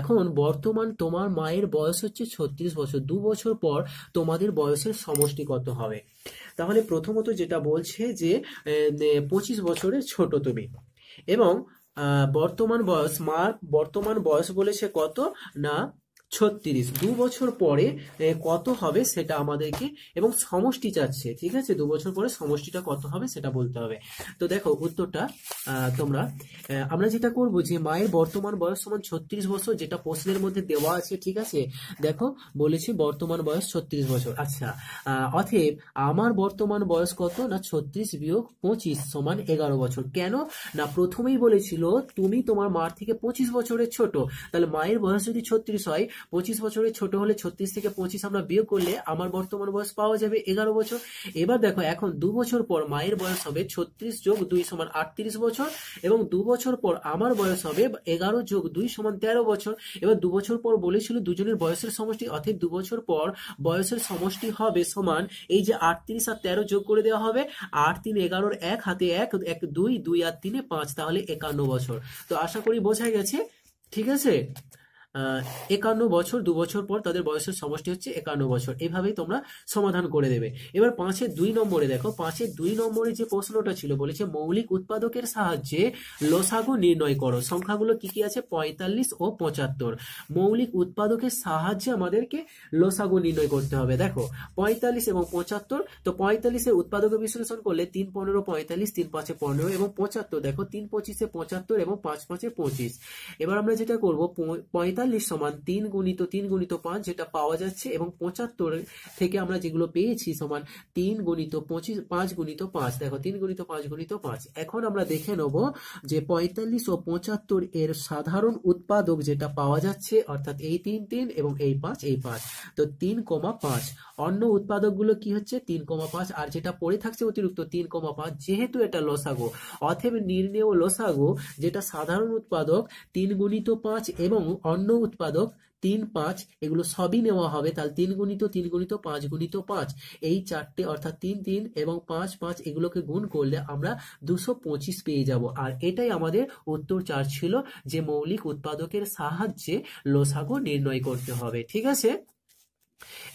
A: এখন বর্তমান তোমার মায়ের বয়স হচ্ছে 36 বছর, 2 বছর পর তোমাদের বয়সের সমষ্টি কত হবে। তাহলে প্রথমত যেটা বলছে যে 25 বছরের ছোট তুমি, এবং বর্তমান বয়স বলেছে কত না 36, 2 বছর পরে কত হবে সেটা আমাদেরকে, এবং সমষ্টি চাচ্ছে। ঠিক আছে, 2 বছর পরে সমষ্টিটা কত হবে সেটা বলতে হবে। তো দেখো উত্তরটা তোমরা আমরা যেটা করব, যে মায়ের বর্তমান বয়স সমান 36 বছর, যেটা প্রশ্নের মধ্যে দেওয়া আছে। ঠিক আছে, দেখো বলেছি বর্তমান বয়স 36 বছর। আচ্ছা, অতএব আমার বর্তমান বয়স কত না 36 বিয়োগ 25 সমান 11 বছর। কেন না প্রথমেই বলেছিল তুমি তোমার মার থেকে 25 বছরের ছোট, তাহলে মায়ের বয়স যদি 36 হয়, 25 বছরের ছোট হলে 36 থেকে 25 আমরা বিয়োগ করলে আমার বর্তমান বয়স পাওয়া যাবে 11 বছর। এবার দেখো এখন 2 বছর পর মায়ের বয়স হবে 36 যোগ 2 সমান 38 বছর, এবং 2 বছর পর আমার বয়স হবে 11 যোগ 2 সমান 13 বছর। এবার 2 বছর পর বলেছিল দুজনের বয়সের সমষ্টি, অর্থাৎ 2 বছর পর বয়সের সমষ্টি হবে সমান, এই যে 38 আর 13 যোগ করে দেওয়া হবে, 8 3 11, 1 হাতে 1 1 2 2 আর 3 5, তাহলে 51 বছর। তো আশা করি বোঝা গেছে। ঠিক আছে, 51 বছর, 2 বছর পর তাদের বয়সের সমষ্টি হচ্ছে 51 বছর। এইভাবেই তোমরা সমাধান করে দেবে। এবার 5-এর 2 নম্বরে দেখো, 5-এর 2 নম্বরে যে প্রশ্নটা ছিল, বলেছে মৌলিক উৎপাদকের সাহায্যে লসাগু নির্ণয় করো। সংখ্যাগুলো কি কি আছে, 45 ও 75। মৌলিক উৎপাদকের সাহায্যে আমাদেরকে লসাগু নির্ণয় করতে হবে। দেখো 45 এবং 75, তো 45-এর উৎপাদকে বিশ্লেষণ করলে 3 15 45, 3 5 15, এবং 75 দেখো 3 25 75 এবং 5 5 25। এবার আমরা যেটা করব, 45 45 সমান 3 গুণিত 3 গুণিত 5 যেটা পাওয়া যাচ্ছে, এবং 75 থেকে আমরা যেগুলো পেয়েছি সমান 3 গুণিত 25 5 গুণিত 5। দেখো 3 গুণিত 5 গুণিত 5। এখন আমরা দেখে নেব যে 45 ও 75 এর সাধারণ উৎপাদক যেটা পাওয়া যাচ্ছে, অর্থাৎ এই 3 3 এবং এই 5 এই 5, তো 3,5। অন্য উৎপাদকগুলো কি হচ্ছে 3,5, আর যেটা পড়ে থাকছে অতিরিক্ত 3,5, যেহেতু এটা লসাগু, অতএব নির্ণেয় লসাগু যেটা সাধারণ উৎপাদক 3 গুণিত 5 এবং অন্য উৎপাদক 3 5, এগুলো সবই নেওয়া হবে। তাহলে 3 গুণিত 3 গুণিত 5 গুণিত 5, এই চারটে অর্থাৎ 3 3 এবং 5 5 এগুলোকে গুণ করলে আমরা 225 পেয়ে যাব। আর এটাই আমাদের উত্তর 4 ছিল, যে মৌলিক উৎপাদকের সাহায্যে লসাগু নির্ণয় করতে হবে। ঠিক আছে,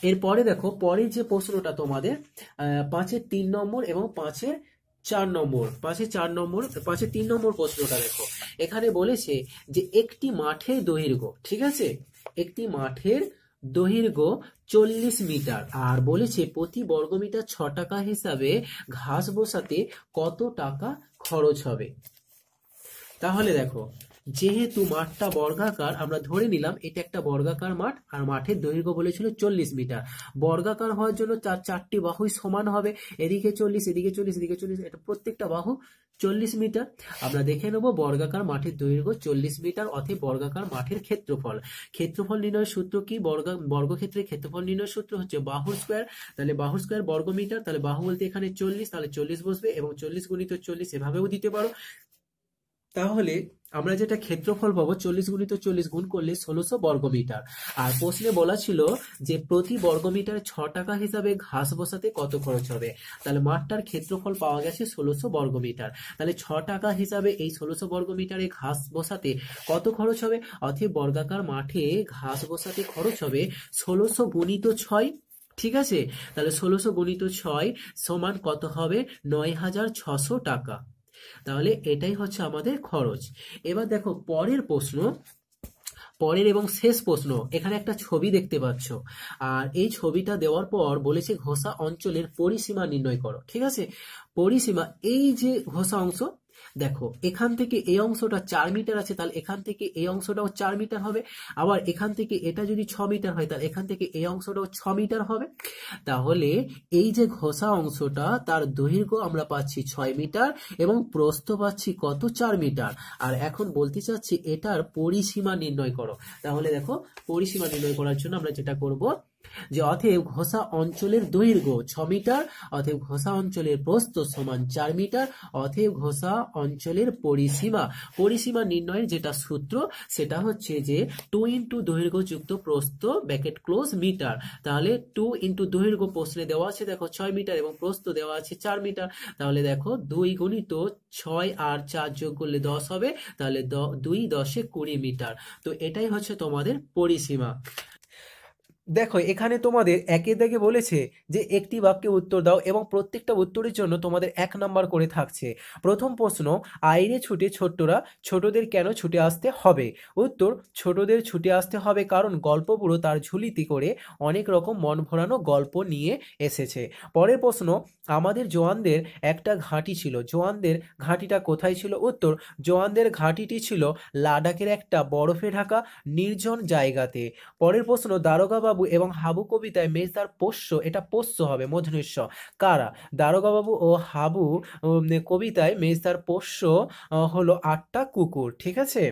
A: এরপরে দেখো পরের যে প্রশ্নটা তোমাদের 5-এর 3 নম্বর এবং 5-এর 4 নম্বর, 5-এর 4 নম্বর 5-এর 3 নম্বর প্রশ্নটা দেখো। এখানে বলেছে যে একটি মাঠের দৈর্ঘ্য, ঠিক আছে, একটি মাঠের দৈর্ঘ্য 40 মিটার, আর বলেছে প্রতি বর্গমিটার 6 টাকা হিসাবে ঘাস বসাতে কত টাকা খরচ হবে। তাহলে দেখো, যেহেতু মাঠটা বর্গাকার, আমরা ধরে নিলাম এটা একটা বর্গাকার মাঠ, আর মাঠের দৈর্ঘ্য বলেছিল 40 মিটার। বর্গাকার হওয়ার জন্য চারটি বাহুই সমান হবে, এদিকে 40 এদিকে 40 এদিকে 40, এটা প্রত্যেকটা বাহু 40 মিটার। আমরা দেখে নেব বর্গাকার মাঠের দৈর্ঘ্য 40 মিটার, অতএব বর্গাকার মাঠের ক্ষেত্রফল। ক্ষেত্রফল নির্ণয়ের সূত্র কি? বর্গক্ষেত্রের ক্ষেত্রফল নির্ণয়ের সূত্র হচ্ছে বাহুর স্কয়ার, তাহলে বাহুর স্কয়ার বর্গমিটার, তাহলে বাহু বলতে এখানে 40, তাহলে 40 বসবে, এবং 40 গুণিত 40 এভাবেও দিতে পারো। তাহলে আমরা যেটা ক্ষেত্রফল পাবো 40 গুণিত 40 গুণ করলে 1600 বর্গমিটার। আর প্রশ্নে বলা ছিল যে প্রতি বর্গমিটার 6 টাকা হিসাবে ঘাস বসাতে কত খরচ হবে। তাহলে মাঠটার ক্ষেত্রফল পাওয়া গেছে 1600 বর্গমিটার, তাহলে 6 টাকা হিসাবে এই 1600 বর্গমিটারে ঘাস বসাতে কত খরচ হবে। অতএব বর্গাকার মাঠে ঘাস বসাতে খরচ হবে 1600 গুণিত 6। ঠিক আছে, তাহলে 1600 গুণিত 6 সমান কত হবে? 9600 টাকা। তাহলে এটাই হচ্ছে আমাদের খরচ। এবার দেখো পরের প্রশ্ন, পরের এবং শেষ প্রশ্ন। এখানে একটা ছবি দেখতে পাচ্ছ, আর এই ছবিটা দেওয়ার পর বলেছে ঘোষা অঞ্চলের পরিসীমা নির্ণয় করো। ঠিক আছে, পরিসীমা, এই যে ঘোষা অংশ, দেখো এখান থেকে এই অংশটা 4 মিটার আছে, তাহলে এখান থেকে এই অংশটাও 4 মিটার হবে। আবার এখান থেকে এটা যদি 6 মিটার হয়, তাহলে এখান থেকে এই অংশটাও 6 মিটার হবে। তাহলে এই যে ঘষা অংশটা, তার দৈর্ঘ্য আমরা পাচ্ছি 6 মিটার এবং প্রস্থ পাচ্ছি কত? 4 মিটার। আর এখন বলতে চাচ্ছি এটার পরিসীমা নির্ণয় করো। তাহলে দেখো, পরিসীমা নির্ণয় করার জন্য আমরা যেটা করব, যে অতএব ঘষা অঞ্চলের দৈর্ঘ্য 6 মিটার, অতএব ঘষা অঞ্চলের প্রস্থ সমান 4 মিটার, অতএব ঘষা অঞ্চলের পরিসীমা। পরিসীমা নির্ণয়ের যেটা সূত্র, সেটা হচ্ছে যে 2 ইন্টু দৈর্ঘ্য যুক্ত প্রস্থ ব্র্যাকেট ক্লোজ মিটার। তাহলে 2 ইন্টু দৈর্ঘ্য প্রশ্নে দেওয়া আছে দেখো 6 মিটার এবং প্রস্থ দেওয়া আছে 4 মিটার। তাহলে দেখো 2 গুণিত 6 আর 4 যোগ করলে 10 হবে, তাহলে 2 10 20 মিটার। তো এটাই হচ্ছে তোমাদের পরিসীমা। দেখো এখানে তোমাদের একে দাগে বলেছে যে একটি বাক্যে উত্তর দাও, এবং প্রত্যেকটা উত্তরের জন্য তোমাদের 1 নাম্বার করে থাকছে। প্রথম প্রশ্ন, আইরে ছুটে ছোট্টরা, ছোটদের কেন ছুটে আসতে হবে? উত্তর, ছোটদের ছুটে আসতে হবে কারণ গল্প বুড়ো তার ঝুলিতে করে অনেক রকম মন ভরানো গল্প নিয়ে এসেছে। পরের প্রশ্ন, আমাদের জওয়ানদের একটা ঘাঁটি ছিল, জওয়ানদের ঘাঁটিটা কোথায় ছিল? উত্তর, জওয়ানদের ঘাঁটিটি ছিল লাদাখের একটা বরফে ঢাকা নির্জন জায়গাতে। পরের প্রশ্ন, দারোগা বাবু এবং হাবু কবিতায় মেজদার পোষ্য, এটা পোষ্য হবে মূর্ধন্য ষ, কারা? দারোগা বাবু ও হাবু কবিতায় মেজদার পোষ্য হলো 8টা কুকুর। ঠিক আছে,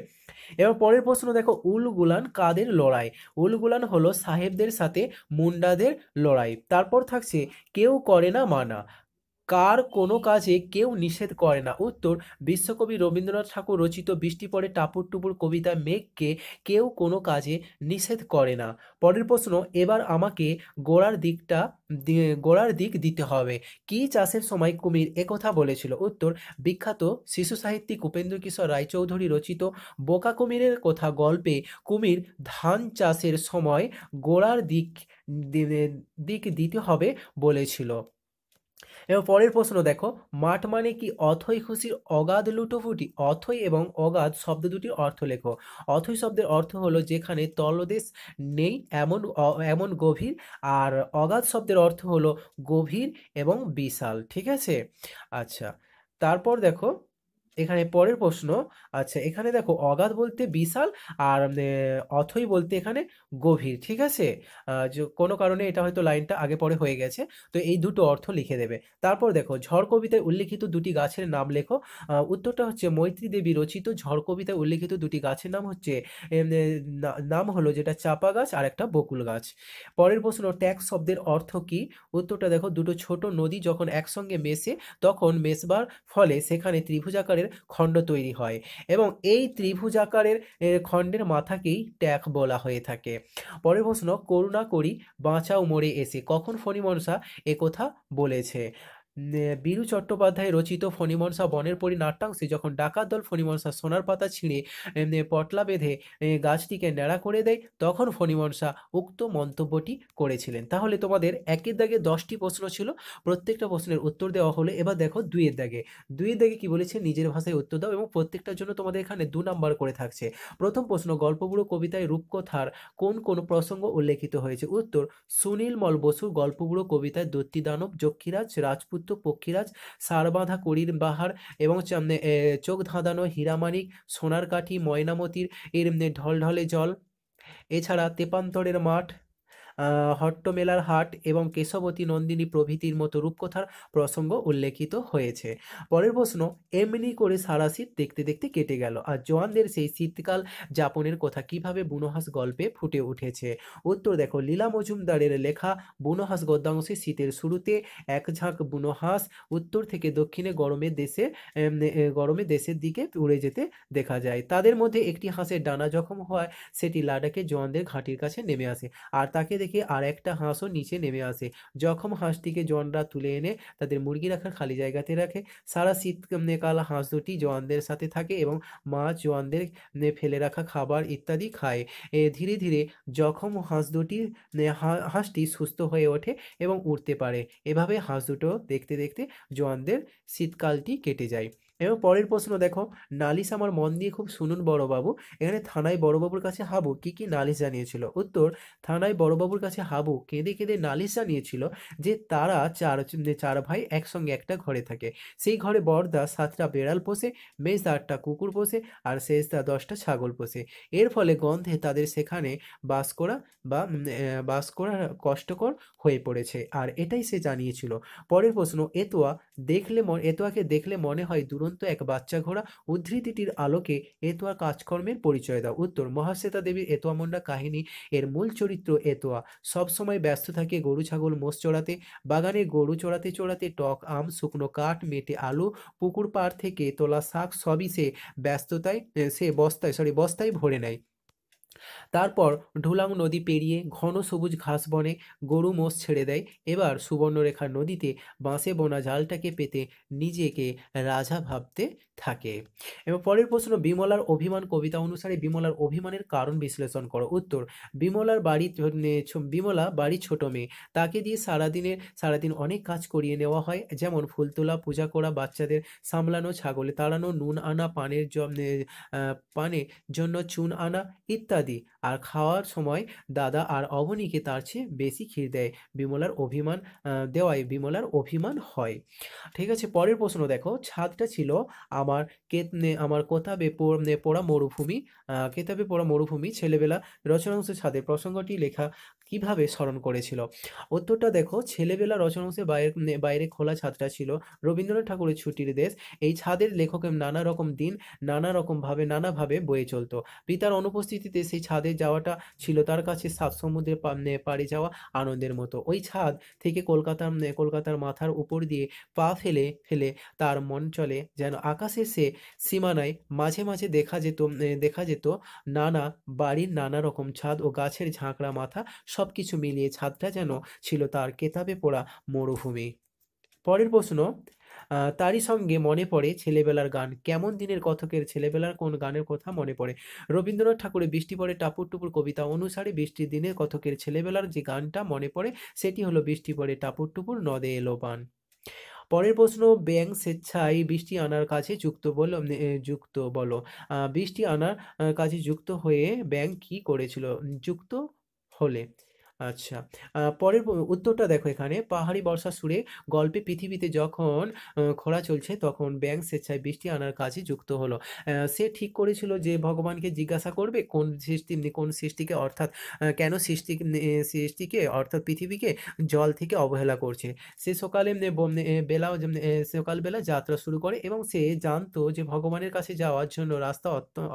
A: এবার পরের প্রশ্ন দেখো, উলগুলান কাদের লড়াই? উলগুলান হলো সাহেবদের সাথে মুন্ডাদের লড়াই। তারপর থাকছে কেউ করে না মানা, কার কোনো কাজে কেউ নিষেধ করে না? উত্তর, বিশ্বকবি রবীন্দ্রনাথ ঠাকুর রচিত বৃষ্টি পড়ে টাপুর টুপুর কবিতা মেঘকে কেউ কোনো কাজে নিষেধ করে না। পরের প্রশ্ন, এবার আমাকে গোড়ার দিক দিতে হবে। কি চাষের সময় কুমির একথা বলেছিল? উত্তর, বিখ্যাত শিশু সাহিত্যিক উপেন্দ্র কিশোর রায়চৌধুরী রচিত বোকা কুমিরের কথা গল্পে কুমির ধান চাষের সময় গোড়ার দিক দিতে হবে বলেছিল। এবার পরের প্রশ্ন দেখো, মাঠ মানে কি অথৈ খুশির অগাধ লুটোপুটি? অথৈ এবং অগাধ শব্দ দুটির অর্থ লেখো। অথৈ শব্দের অর্থ হলো যেখানে তলদেশ নেই এমন গভীর, আর অগাধ শব্দের অর্থ হলো গভীর এবং বিশাল। ঠিক আছে, আচ্ছা, তারপর দেখো এখানে পরের প্রশ্ন, আচ্ছা এখানে দেখো অগাধ বলতে বিশাল, আর অথই বলতে এখানে গভীর, ঠিক আছে? কোনো কারণে এটা হয়তো লাইনটা আগে পরে হয়ে গেছে, তো এই দুটো অর্থ লিখে দেবে। তারপর দেখো ঝড় কবিতায় উল্লিখিত দুটি গাছের নাম লেখো। উত্তরটা হচ্ছে মৈত্রী দেবী রচিত ঝড় কবিতায় উল্লিখিত দুটি গাছের নাম হচ্ছে নাম হলো যেটা চাপা গাছ আর একটা বকুল গাছ। পরের প্রশ্ন, ট্যাক্স শব্দের অর্থ কি? উত্তরটা দেখো দুটো ছোট নদী যখন একসঙ্গে মেশে তখন মেশবার ফলে সেখানে ত্রিভুজাকারের খণ্ড তৈরি হয়, এবং এই ত্রিভুজাকারের খণ্ডের মাথাকেই ট্যাক বলা হয়ে থাকে। পরের প্রশ্ন, করুণা করি বাঁচাও মরে এসে কখন ফণিমনসা একথা বলেছে? বীরু চট্টোপাধ্যায় রচিত ফণিমনসা বনের পরী নাট্যাংশে যখন ডাকাত দল ফণিমনসা সোনার পাতা ছিঁড়ে পটলা বেঁধে গাছটিকে ন্যাড়া করে দেয় তখন ফণিমনসা উক্ত মন্তব্যটি করেছিলেন। তাহলে তোমাদের একের দাগে 10টি প্রশ্ন ছিল, প্রত্যেকটা প্রশ্নের উত্তর দেওয়া হলো। এবার দেখো দুইয়ের দাগে, দুইয়ের দাগে কি বলেছে, নিজের ভাষায় উত্তর দাও, এবং প্রত্যেকটার জন্য তোমাদের এখানে 2 নাম্বার করে থাকছে। প্রথম প্রশ্ন, গল্পগুলো কবিতায় রূপকথার কোন কোন প্রসঙ্গ উল্লেখিত হয়েছে? উত্তর, সুনীলমল বসুর গল্পগুলো কবিতায় দৈত্যী দানব, যক্ষীরাজ, রাজপুত্র, পক্ষীরাজ, ষাঁড়বাঁধা করির বাহার এবং চোখ ধাঁধানো হীরামানিক, সোনার কাঠি, ময়নামতির ঢলঢলে জল, এছাড়া তেপান্তরের মাঠ, হট্টমেলার হাট এবং কেশবতী নন্দিনী প্রভৃতির মতো রূপকথার প্রসঙ্গ উল্লেখিত হয়েছে। পরের প্রশ্ন, এমনি করে সারা শীত দেখতে দেখতে কেটে গেল, আর জোয়ানদের সেই শীতকাল যাপনের কথা কিভাবে বুনোহাস গল্পে ফুটে উঠেছে? উত্তর দেখো, লীলা মজুমদারের লেখা বুনোহাস গদ্যাংশে শীতের শুরুতে এক ঝাঁক বুনোহাস উত্তর থেকে দক্ষিণে গরমে দেশের দিকে উড়ে যেতে দেখা যায়। তাদের মধ্যে একটি হাঁসের ডানা জখম হয়, সেটি লাদাখে জওয়ানদের ঘাঁটির কাছে নেমে আসে, আর তাকে দেখে আর একটা হাঁসও নিচে নেমে আসে। জখম হাঁসটিকে জওয়ানরা তুলে এনে তাদের মুরগি রাখার খালি জায়গাতে রাখে। সারা শীতকাল হাঁস দুটি জওয়ানদের সাথে থাকে এবং মাছ, জওয়ানদের ফেলে রাখা খাবার ইত্যাদি খায়। ধীরে ধীরে জখম হাঁস দুটি হাঁসটি সুস্থ হয়ে ওঠে এবং উড়তে পারে। এভাবে হাঁস দুটো দেখতে দেখতে জওয়ানদের শীতকালটি কেটে যায়। এবং পরের প্রশ্ন দেখো, নালিশ আমার মন দিয়ে খুব শুনুন বড়বাবু। এখানে থানায় বড়বাবুর কাছে হাবু কি কি নালিশ জানিয়েছিল? উত্তর, থানায় বড়বাবুর কাছে হাবু কেঁদে কেঁদে নালিশ জানিয়েছিল যে তারা চার ভাই একসঙ্গে একটা ঘরে থাকে। সেই ঘরে বড়দা 7টা বেড়াল পোষে, মেজদা 8টা কুকুর পোষে, আর শেষদা 10টা ছাগল পোষে। এর ফলে গন্ধে তাদের সেখানে বাস করা বাস করা কষ্টকর হয়ে পড়েছে, আর এটাই সে জানিয়েছিল। পরের প্রশ্ন, এতোয়াকে দেখলে মনে হয় দুরন্ত এক বাচ্চা ঘোড়া। উদ্ধৃতিটির আলোকে এতোয়ার কাজকর্মের পরিচয় দাও। উত্তর, মহাশ্বেতা দেবীর এতোয়া মুন্ডা কাহিনী এর মূল চরিত্র এতোয়া সবসময় ব্যস্ত থাকে গরু ছাগল মোষ চড়াতে, বাগানে গরু চড়াতে চড়াতে টক আম, শুকনো কাঠ, মেটে আলু, পুকুর পাড় থেকে তোলা শাক সবই সে বস্তায় ভরে নেয়। তারপর ঢুলাং নদী পেরিয়ে ঘন সবুজ ঘাস বনে গরু মোষ ছেড়ে দেয়। এবার সুবর্ণরেখা নদীতে বাঁশে বোনা জালটাকে পেতে নিজেকে রাজা ভাবতে থাকে। এবং পরের প্রশ্ন, বিমলার অভিমান কবিতা অনুসারে বিমলার অভিমানের কারণ বিশ্লেষণ করো। উত্তর, বিমলা বাড়ি ছোট মেয়ে, তাকে দিয়ে সারাদিন অনেক কাজ করিয়ে নেওয়া হয়, যেমন ফুল তোলা, পূজা করা, বাচ্চাদের সামলানো, ছাগলে তাড়ানো, নুন আনা, পানের জন্য চুন আনা ইত্যাদি। আর খাওয়ার সময় দাদা আর অবনীকে তার চেয়ে বেশি ক্ষীর দেয়। দেওয়ায় বিমলার অভিমান হয়। ঠিক আছে, পরের প্রশ্ন দেখো, ছাদটা ছিল আমার আমার কেতাবে পড়া মরুভূমি ছেলেবেলা রচনাংশ ছাদের প্রসঙ্গটি লেখা কিভাবে স্মরণ করেছিল? উত্তরটা দেখো, ছেলেবেলা রচনাংশে বাইরে খোলা ছাদটা ছিল রবীন্দ্রনাথ ঠাকুরের ছুটির দেশ। এই ছাদের লেখকের নানাভাবে বয়ে চলতো। পিতার অনুপস্থিতিতে সেই ছাদে যাওয়াটা ছিল তার কাছে সাত সমুদ্রের পাড়ে যাওয়া আনন্দের মতো। ওই ছাদ থেকে কলকাতার মাথার উপর দিয়ে পা ফেলে ফেলে তার মন চলে যেন আকাশের সে সীমানায়। মাঝে মাঝে দেখা যেত নানা বাড়ির নানা রকম ছাদ ও গাছের ঝাঁকড়া মাথা, সবকিছু মিলিয়ে ছাদটা যেন ছিল তার কেতাবে পড়া মরুভূমি। পরের প্রশ্ন, তারই সঙ্গে মনে পড়ে ছেলেবেলার গান। কেমন দিনের কথকের ছেলেবেলার কোন গানের কথা মনে পড়ে? রবীন্দ্রনাথ ঠাকুরের বৃষ্টি পড়ে টাপুর টুপুর কবিতা অনুসারে বৃষ্টির দিনের কথকের ছেলেবেলার যে গানটা মনে পড়ে সেটি হলো বৃষ্টি পড়ে টাপুর টুপুর নদে এলো বান। পরের প্রশ্ন, ব্যাঙ স্বেচ্ছায় বৃষ্টি আনার কাছে যুক্ত বলো। বৃষ্টি আনার কাছে যুক্ত হয়ে ব্যাঙ কি করেছিল? যুক্ত হলে আচ্ছা। পরের উত্তরটা দেখো এখানে, পাহাড়ি বর্ষা সুরে গল্পে পৃথিবীতে যখন খরা চলছে তখন ব্যাঙ স্বেচ্ছায় বৃষ্টি আনার কাজে যুক্ত হলো। সে ঠিক করেছিল যে ভগবানকে জিজ্ঞাসা করবে কোন সৃষ্টিকে অর্থাৎ কেন সৃষ্টিকে অর্থাৎ পৃথিবীকে জল থেকে অবহেলা করছে। সে সকালে বেলাও সকালবেলা যাত্রা শুরু করে এবং সে জানতো যে ভগবানের কাছে যাওয়ার জন্য রাস্তা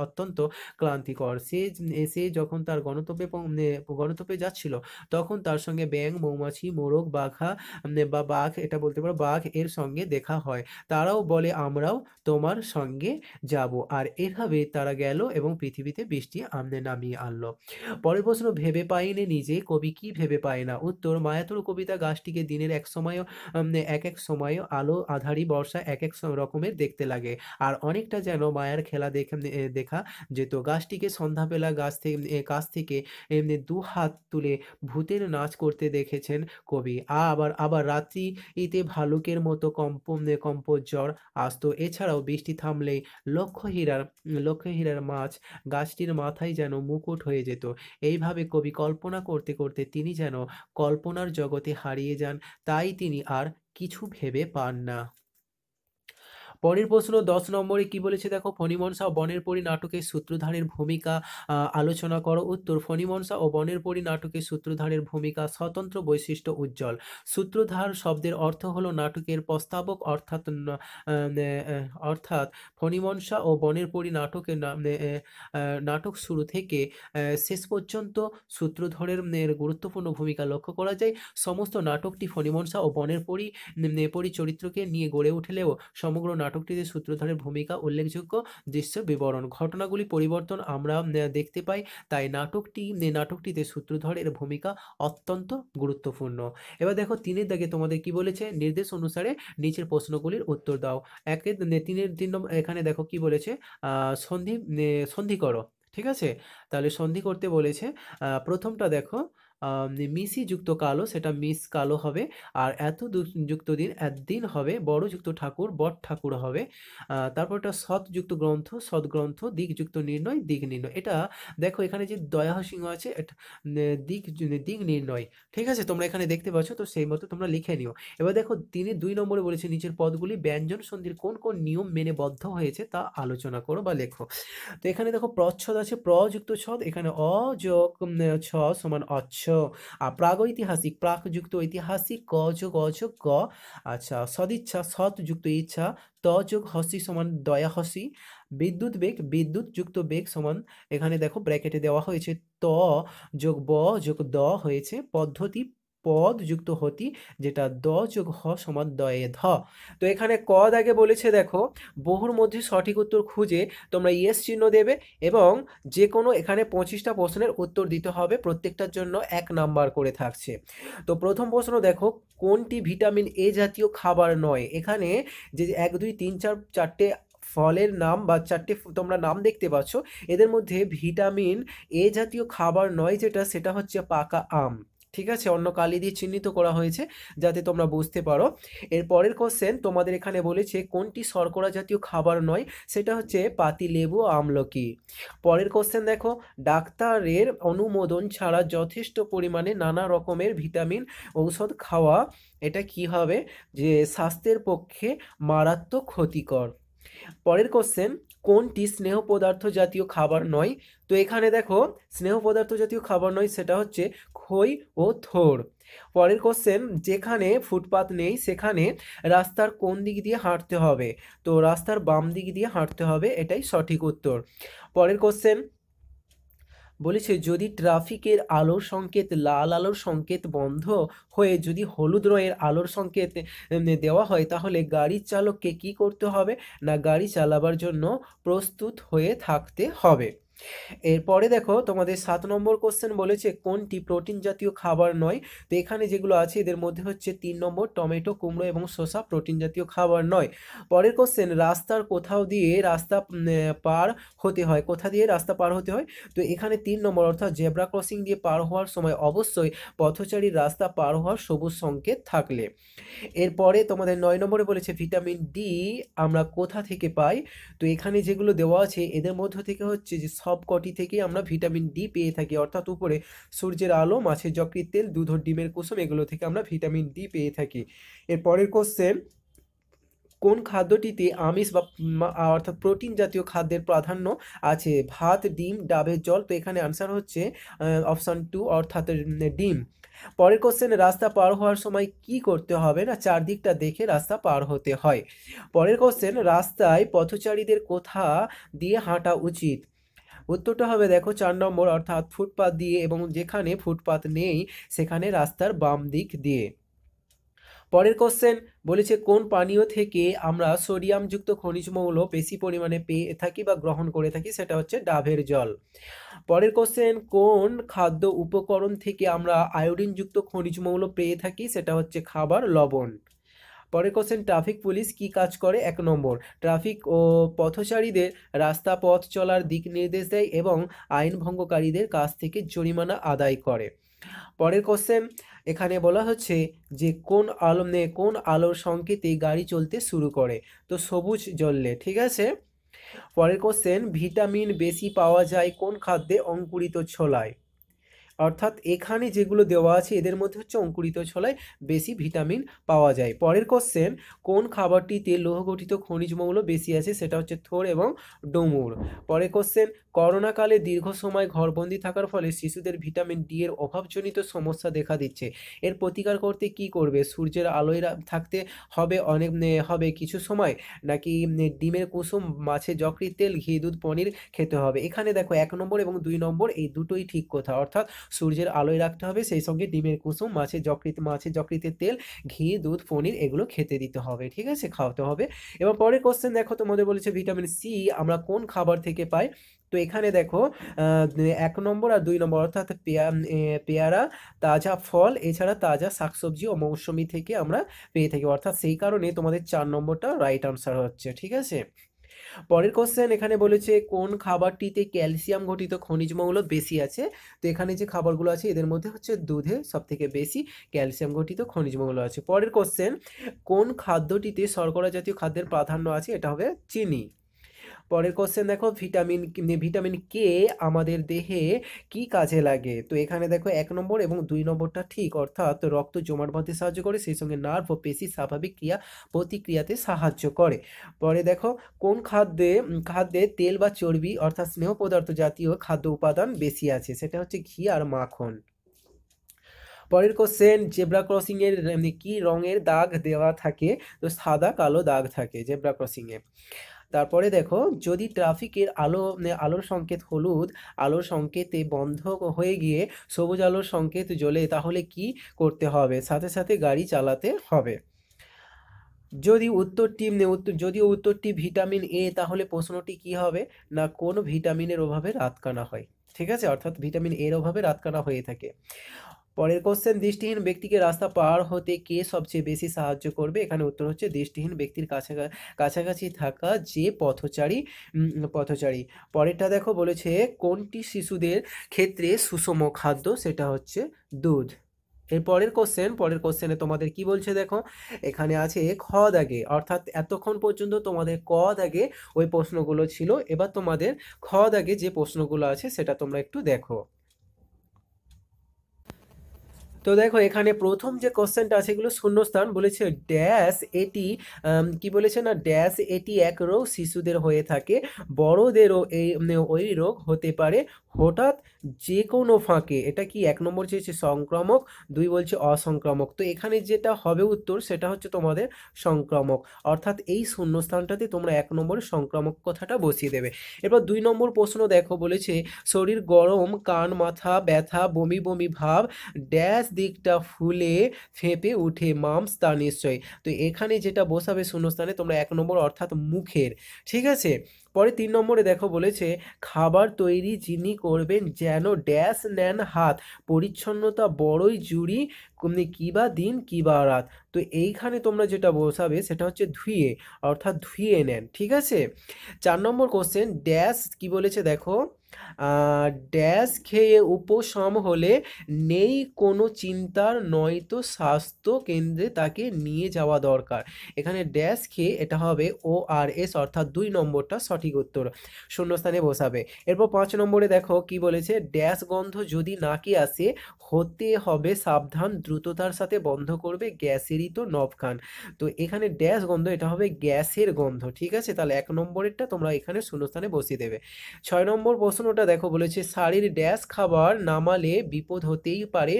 A: অত্যন্ত ক্লান্তিকর। সে যখন তার গন্তব্যে যাচ্ছিল তখন তার সঙ্গে ব্যাঙ, মৌমাছি, মোরগ, বা বাঘ, এটা বলতে পারো বাঘ এর সঙ্গে দেখা হয়। তারাও বলে আমরাও তোমার সঙ্গে যাব। আর এভাবে তারা গেল এবং পৃথিবীতে বৃষ্টি নামিয়ে আনলো। পরের প্রশ্ন, ভেবে পাইনে নিজে কবি কি ভেবে পায় না? উত্তর, মায়াতুর কবিতা গাছটিকে দিনের এক সময় এক সময় আলো আঁধারি বর্ষা এক রকমের দেখতে লাগে। আর অনেকটা যেন মায়ার খেলা দেখা যেত। গাছটিকে সন্ধ্যাবেলা কাছ থেকে এমনি দু হাত তুলে ভূতের নাচ করতে দেখেছেন কবি। আবার আবার রাত্রিতে ভালুকের মতো কম্পজ্বর আসতো। এছাড়াও বৃষ্টি থামলেই লক্ষ হীরার মাছ গাছটির মাথায় যেন মুকুট হয়ে যেত। এইভাবে কবি কল্পনা করতে করতে তিনি যেন কল্পনার জগতে হারিয়ে যান। তাই তিনি আর কিছু ভেবে পান না। পরের প্রশ্ন 10 নম্বরে কি বলেছে দেখো, ফণিমনসা ও বনের পরী নাটকের সূত্রধারের ভূমিকা আলোচনা করো। উত্তর, ফণিমনসা ও বনের পরী নাটকের সূত্রধারের ভূমিকা স্বতন্ত্র, বৈশিষ্ট্য উজ্জ্বল। সূত্রধার শব্দের অর্থ হলো নাটকের প্রস্তাবক, অর্থাৎ ফণিমনসা ও বনের পরী নাটক শুরু থেকে শেষ পর্যন্ত সূত্রধরের গুরুত্বপূর্ণ ভূমিকা লক্ষ্য করা যায়। সমস্ত নাটকটি ফণিমনসা ও বনের পরী চরিত্রকে নিয়ে গড়ে উঠলেও সমগ্র নাটকটিতে সূত্রধরের ভূমিকা উল্লেখযোগ্য। দৃশ্য বিবরণ, ঘটনাগুলি পরিবর্তন আমরা দেখতে পাই, তাই নাটকটিতে সূত্রধরের ভূমিকা অত্যন্ত গুরুত্বপূর্ণ। এবার দেখো 3 দাগে তোমাদের কি বলেছে, নির্দেশ অনুসারে নিচের প্রশ্নগুলির উত্তর দাও। 3 নম্বর এখানে দেখো কি বলেছে, সন্ধি করো। ঠিক আছে, তাহলে সন্ধি করতে বলেছে। প্রথমটা দেখো, মিশি যুক্ত কালো, সেটা মিস কালো হবে। আর যুক্ত দিন একদিন হবে। বড় যুক্ত ঠাকুর বট ঠাকুর হবে। তারপরটা সৎ যুক্ত গ্রন্থ সৎ গ্রন্থ, দিক যুক্ত নির্ণয় দিক নির্ণয়। এটা দেখো এখানে যে দয়া সিংহ আছে দিক নির্ণয়। ঠিক আছে, তোমরা এখানে দেখতে পাচ্ছ, তো সেই মতো তোমরা লিখে নিও। এবার দেখো তিনি 2 নম্বরে বলেছে নিচের পদগুলি ব্যঞ্জন সন্ধির কোন কোন নিয়ম মেনে বদ্ধ হয়েছে তা আলোচনা করো বা লেখো। তো এখানে দেখো প্রচ্ছদ আছে, যুক্ত ছদ, এখানে যোগ ছ সমান অচ্ছ। আর প্রাগৈতিহাসিক, প্রাক যুক্ত ঐতিহাসিক, যোগ গ। আচ্ছা, সদিচ্ছা, সৎ যুক্ত ইচ্ছা, যোগ হসি সমান দয়া হসি। বিদ্যুৎ বেগ, বিদ্যুৎ যুক্ত বেগ সমান, এখানে দেখো ব্র্যাকেটে দেওয়া হয়েছে যোগ যোগ দ হয়েছে। পদ্ধতি, পদ যুক্ত হতি, যেটা যোগ হ সমান দয়ে ধ। তো এখানে ক দাগে বলেছে দেখো, বহুর মধ্যে সঠিক উত্তর খুঁজে তোমরা ইয়েস চিহ্ন দেবে এবং যে কোনো এখানে 25টা প্রশ্নের উত্তর দিতে হবে, প্রত্যেকটার জন্য 1 নাম্বার করে থাকছে। তো প্রথম প্রশ্ন দেখো, কোনটি ভিটামিন এ জাতীয় খাবার নয়? এখানে যে 1 2 3 4 4টে ফলের নাম বা 4টে তোমরা নাম দেখতে পাচ্ছ, এদের মধ্যে ভিটামিন এ জাতীয় খাবার নয় যেটা, সেটা হচ্ছে পাকা আম। ঠিক আছে, অন্য কালি দিয়ে চিহ্নিত করা হয়েছে যাতে তোমরা বুঝতে পারো। এর পরের কোশ্চেন তোমাদের এখানে বলেছে কোনটি শর্করা জাতীয় খাবার নয়, সেটা হচ্ছে পাতিলেবু ও আমলকি। পরের কোশ্চেন দেখো, ডাক্তারের অনুমোদন ছাড়া যথেষ্ট পরিমাণে নানা রকমের ভিটামিন ঔষধ খাওয়া, এটা কি হবে, যে স্বাস্থ্যের পক্ষে মারাত্মক ক্ষতিকর। পরের কোশ্চেন, কোনটি স্নেহ পদার্থ জাতীয় খাবার নয়? তো এখানে দেখো স্নেহ পদার্থ জাতীয় খাবার নয়, সেটা হচ্ছে খই ও থোড়। পরের কোশ্চেন, যেখানে ফুটপাত নেই সেখানে রাস্তার কোন দিক দিয়ে হাঁটতে হবে? তো রাস্তার বাম দিক দিয়ে হাঁটতে হবে, এটাই সঠিক উত্তর। পরের কোশ্চেন বলেছে, যদি ট্রাফিকের আলোর সংকেত লাল আলোর সংকেত বন্ধ হয়ে যদি হলুদ রঙের আলোর সংকেত দেওয়া হয়, তাহলে গাড়ির চালককে কি করতে হবে? না, গাড়ি চালাবার জন্য প্রস্তুত হয়ে থাকতে হবে। এরপরে দেখো তোমাদের 7 নম্বর কোশ্চেন বলেছে কোনটি প্রোটিন জাতীয় খাবার নয়? তো এখানে যেগুলো আছে এদের মধ্যে হচ্ছে 3 নম্বর টমেটো, কুমড়ো এবং শসা প্রোটিন জাতীয় খাবার নয়। পরের কোশ্চেন, রাস্তার কোথাও দিয়ে রাস্তা পার হতে হয়, কোথা দিয়ে রাস্তা পার হতে হয়? তো এখানে 3 নম্বর অর্থাৎ জেব্রা ক্রসিং দিয়ে পার হওয়ার সময় অবশ্যই পথচারীর রাস্তা পার হওয়ার সবুজ সংকেত থাকলে। এরপরে তোমাদের 9 নম্বরে বলেছে ভিটামিন ডি আমরা কোথা থেকে পাই? তো এখানে যেগুলো দেওয়া আছে এদের মধ্য থেকে হচ্ছে যে সবকটি থেকেই আমরা ভিটামিন ডি পেয়ে থাকি, অর্থাৎ উপরে সূর্যের আলো, মাছের যকৃৎ তেল, দুধ ও ডিমের কুসুম এগুলো থেকে আমরা ভিটামিন ডি পেয়ে থাকি। এর পরের কোশ্চেন, কোন খাদ্যটিতে আমিষ বা অর্থাৎ প্রোটিন জাতীয় খাদ্যের প্রাধান্য আছে? ভাত, ডিম, ডাবের জল? তো এখানে আনসার হচ্ছে অপশন 2 অর্থাৎ ডিম। পরের কোশ্চেন, রাস্তা পার হওয়ার সময় কি করতে হবে? না চারদিকটা দেখে রাস্তা পার হতে হয়। পরের কোশ্চেন, রাস্তায় পথচারীদের কোথা দিয়ে হাঁটা উচিত? উত্তরটা হবে দেখো 4 নম্বর অর্থাৎ ফুটপাত দিয়ে, এবং যেখানে ফুটপাত নেই সেখানে রাস্তার বাম দিক দিয়ে। পরের কোশ্চেন বলেছে, কোন পানীয় থেকে আমরা সোডিয়ামযুক্ত খনিজ মৌল বেশি পরিমাণে পেয়ে থাকি বা গ্রহণ করে থাকি? সেটা হচ্ছে ডাবের জল। পরের কোশ্চেন, কোন খাদ্য উপকরণ থেকে আমরা আয়োডিনযুক্ত খনিজ মৌল পেয়ে থাকি? সেটা হচ্ছে খাবার লবণ। পরের কোশ্চেন, ট্রাফিক পুলিশ কি কাজ করে? 1 নম্বর ট্রাফিক ও পথচারীদের রাস্তা পথ চলার দিক নির্দেশ দেয় এবং আইন ভঙ্গকারীদের কাছ থেকে জরিমানা আদায় করে। পরের কোশ্চেন, এখানে বলা হচ্ছে যে কোন আলোর সংকেতে গাড়ি চলতে শুরু করে? তো সবুজ জ্বললে, ঠিক আছে। পরের কোশ্চেন, ভিটামিন বেশি পাওয়া যায় কোন খাদ্যে? অঙ্কুরিত ছোলায়। অর্থাৎ এখানে যেগুলো দেওয়া আছে এদের মধ্যে হচ্ছে অঙ্কুরিত ছোলায় বেশি ভিটামিন পাওয়া যায়। পরের কোশ্চেন, কোন খাবারটিতে লৌহ গঠিত খনিজ মৌল বেশি আছে? সেটা হচ্ছে থোর এবং ডুমুর। পরের কোশ্চেন, করোনাকালে দীর্ঘ সময় ঘরবন্দি থাকার ফলে শিশুদের ভিটামিন ডি এর অভাবজনিত সমস্যা দেখা দিচ্ছে, এর প্রতিকার করতে কি করবে? সূর্যের আলোয় থাকতে হবে হবে কিছু সময়, নাকি ডিমের কুসুম, মাছের যকৃৎ তেল, ঘি, দুধ, পনির খেতে হবে? এখানে দেখো 1 নম্বর এবং 2 নম্বর এই দুটোই ঠিক কথা, অর্থাৎ সূর্যের আলোয় রাখতে হবে, সেই সঙ্গে ডিমের কুসুম, মাছের যকৃতের তেল, ঘি, দুধ, পনির এগুলো খেতে দিতে হবে, ঠিক আছে, খাওয়াতে হবে। এবার পরের কোশ্চেন দেখো, তোমাদের বলেছে ভিটামিন সি আমরা কোন খাবার থেকে পাই? তো এখানে দেখো 1 নম্বর আর 2 নম্বর অর্থাৎ পেয়ারা, তাজা ফল, এছাড়া তাজা শাকসবজি ও মৌসুমী থেকে আমরা পেয়ে থাকি, অর্থাৎ সেই কারণে তোমাদের 4 নম্বরটা রাইট আনসার হচ্ছে, ঠিক আছে। পরের কোশ্চেন এখানে বলেছে, কোন খাবারটিতে ক্যালসিয়াম ঘটিত খনিজ মৌল বেশি আছে? তো এখানে যে খাবারগুলো আছে এদের মধ্যে হচ্ছে দুধে সব থেকে বেশি ক্যালসিয়াম ঘটিত খনিজ মৌল আছে। পরের কোশ্চেন, কোন খাদ্যটিতে শর্করা জাতীয় খাদ্যের প্রাধান্য আছে? এটা হবে চিনি। পরের কোশ্চেন দেখো, ভিটামিন কে আমাদের দেহে কি কাজে লাগে? তো এখানে দেখো 1 নম্বর এবং 2 নম্বরটা ঠিক, অর্থাৎ রক্ত জমাট বাঁধতে সাহায্য করে, সেই সঙ্গে নার্ভ ও পেশি স্বাভাবিক প্রতিক্রিয়াতে সাহায্য করে। পরে দেখো, কোন খাদ্যে তেল বা চর্বি অর্থাৎ স্নেহ পদার্থ জাতীয় খাদ্য উপাদান বেশি আছে? সেটা হচ্ছে ঘি আর মাখন। পরের কোশ্চেন, জেব্রা ক্রসিং এর কি রঙের দাগ দেওয়া থাকে? তো সাদা কালো দাগ থাকে জেব্রা ক্রসিং এ। তারপরে দেখো, যদি ট্রাফিকের আলোর সংকেত হলুদ আলোর সংকেতে বন্ধ হয়ে গিয়ে সবুজ আলোর সংকেত জ্বলে, তাহলে কি করতে হবে? সাথে সাথে গাড়ি চালাতে হবে। যদিও উত্তরটি ভিটামিন এ, তাহলে প্রশ্নটি কি হবে? না কোন ভিটামিনের অভাবে রাতকানা হয়, ঠিক আছে, অর্থাৎ ভিটামিন এর অভাবে রাতকানা হয়ে থাকে। পরের কোশ্চেন, দৃষ্টিহীন ব্যক্তিকে রাস্তা পার হতে কে সবচেয়ে বেশি সাহায্য করবে? এখানে উত্তর হচ্ছে দৃষ্টিহীন ব্যক্তির কাছাকাছি থাকা যে পথচারী। পরেরটা দেখো বলেছে, কোনটি শিশুদের ক্ষেত্রে সুষম খাদ্য? সেটা হচ্ছে দুধ। এর পরের কোশ্চেনে তোমাদের কি বলছে দেখো, এখানে আছে খ দাগে, অর্থাৎ এতক্ষণ পর্যন্ত তোমাদের ক দাগে ওই প্রশ্নগুলো ছিল, এবার তোমাদের খ দাগে যে প্রশ্নগুলো আছে সেটা তোমরা একটু দেখো। তো দেখো এখানে প্রথম যে কোশ্চেনটা আছে এগুলো শূন্যস্থান, বলেছে ড্যাশ এটি কি বলেছে? না ড্যাশ এটি এক রোগ শিশুদের হয়ে থাকে, বড়দেরও ওই রোগ হতে পারে হঠাৎ যে কোনো ফাঁকে। এটা কি 1 নম্বর চেয়েছে সংক্রামক, 2 বলছে অসংক্রামক। তো এখানে যেটা হবে উত্তর সেটা হচ্ছে তোমাদের সংক্রামক, অর্থাৎ এই শূন্যস্থানটাতে তোমরা 1 নম্বরে সংক্রামক কথাটা বসিয়ে দেবে। এরপর 2 নম্বর প্রশ্ন দেখো, বলেছে শরীর গরম, কান মাথা ব্যথা, বমি বমি ভাব, ড্যাশ দিকটা ফুলে ফেঁপে উঠে মামস তা নিশ্চয়। তো এখানে যেটা বসাবে শূন্যস্থানে তোমরা 1 নম্বর অর্থাৎ মুখের, ঠিক আছে। পরে 3 নম্বরে দেখো বলেছে, খাবার তৈরি যিনি করবেন যেন ড্যাশ নেন হাত, পরিচ্ছন্নতা বড়ই জরুরি, কিবা দিন কিবা রাত। তো এইখানে তোমরা যেটা বসাবে সেটা হচ্ছে ধুয়ে, অর্থাৎ ধুয়ে নেন, ঠিক আছে। 4 নম্বর কোশ্চেন, ড্যাশ কি বলেছে দেখো, ড্যাশ খেয়ে উপশম হলে নেই কোনো চিন্তার, নয়তো স্বাস্থ্য কেন্দ্রে তাকে নিয়ে যাওয়া দরকার। এখানে ড্যাশ খেয়ে এটা হবে ORS, অর্থাৎ 2 নম্বরটা সঠিক উত্তর, শূন্যস্থানে বসাবে। এরপর 5 নম্বরে দেখো কি বলেছে, ড্যাশ গন্ধ যদি নাকে আসে হতে হবে সাবধান, দ্রুততার সাথে বন্ধ করবে, গ্যাসেরই তো নবখান। তো এখানে ড্যাশ গন্ধ, এটা হবে গ্যাসের গন্ধ, ঠিক আছে। তাহলে 1 নম্বরেরটা তোমরা এখানে শূন্যস্থানে বসিয়ে দেবে। 6 নম্বর প্রশ্নটা দেখো, বলেছে শাড়ির ড্যাশ খাবার নামালে বিপদ হতেই পারে,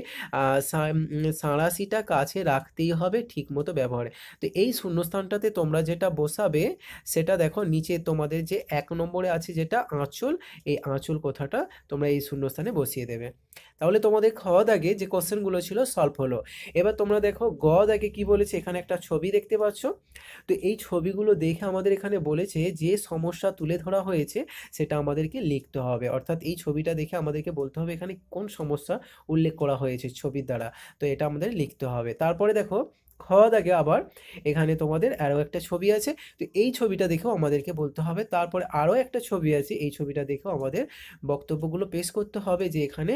A: সাঁড়াশিটা কাছে রাখতেই হবে ঠিকমতো ব্যবহারে। তো এই শূন্যস্থানটাতে তোমরা যেটা বসাবে সেটা দেখো, নিচে তোমাদের যে 1 নম্বরে আছে যেটা আঁচল, এই আঁচল কথাটা তোমরা এই শূন্যস্থানে বসিয়ে দেবে। তাহলে তোমাদের খ দাগে যে কোশ্চেনগুলো ছিল সলভ হলো। এবার তোমরা দেখো গ দাগে কি বলেছে, এখানে একটা ছবি দেখতে পাচ্ছ। তো এই ছবিগুলো দেখে আমাদের এখানে বলেছে যে সমস্যা তুলে ধরা হয়েছে সেটা আমাদেরকে লিখতে হবে, অর্থাৎ এই ছবিটা দেখে আমাদেরকে বলতে হবে এখানে কোন সমস্যা উল্লেখ করা হয়েছে ছবির দ্বারা। তো এটা আমাদের লিখতে হবে। তারপরে দেখো খ দাগে আবার এখানে তোমাদের আরও একটা ছবি আছে, তো এই ছবিটা দেখেও আমাদেরকে বলতে হবে। তারপরে আরও একটা ছবি আছে, এই ছবিটা দেখেও আমাদের বক্তব্যগুলো পেশ করতে হবে যে এখানে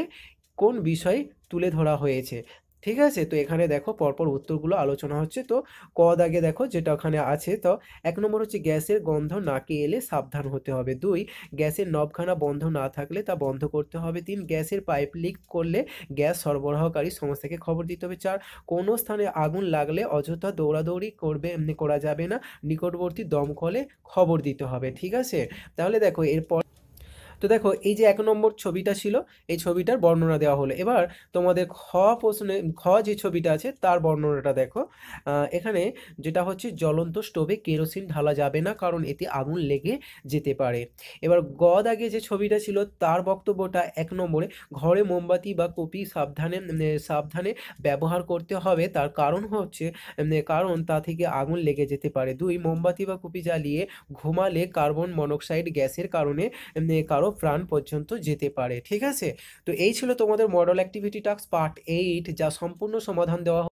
A: কোন বিষয় তুলে ধরা হয়েছে, ঠিক আছে। তো এখানে দেখো পরপর উত্তরগুলো আলোচনা হচ্ছে। তো ক দাগে দেখো যেটা ওখানে আছে, তো 1 নম্বর হচ্ছে গ্যাসের গন্ধ নাকে এলে সাবধান হতে হবে। 2, গ্যাসের নবখানা বন্ধ না থাকলে তা বন্ধ করতে হবে। 3, গ্যাসের পাইপ লিক করলে গ্যাস সরবরাহকারী সংস্থাকে খবর দিতে হবে। 4, কোনো স্থানে আগুন লাগলে অযথা দৌড়াদৌড়ি করা যাবে না, নিকটবর্তী দমকলে খবর দিতে হবে, ঠিক আছে। তাহলে দেখো এরপর, তো দেখো এই যে 1 নম্বর ছবিটা ছিল, এই ছবিটার বর্ণনা দেওয়া হলো। এবার তোমাদের খ প্রশ্নে, খ যে ছবিটা আছে তার বর্ণনাটা দেখো। এখানে যেটা হচ্ছে জ্বলন্ত স্টোভে কেরোসিন ঢালা যাবে না, কারণ এতে আগুন লেগে যেতে পারে। এবার গ দাগে যে ছবিটা ছিল তার বক্তব্যটা 1 নম্বরে, ঘরে মোমবাতি বা কপি সাবধানে ব্যবহার করতে হবে, তার কারণ হচ্ছে কারণ তা থেকে আগুন লেগে যেতে পারে। 2, মোমবাতি বা কপি জ্বালিয়ে ঘুমালে কার্বন মনোক্সাইড গ্যাসের কারণে কারো প্রাণ পর্যন্ত যেতে পারে, ঠিক আছে। তো এই ছিল তোমাদের মডেল অ্যাক্টিভিটি টাস্ক পার্ট 8, যা সম্পূর্ণ সমাধান দেওয়া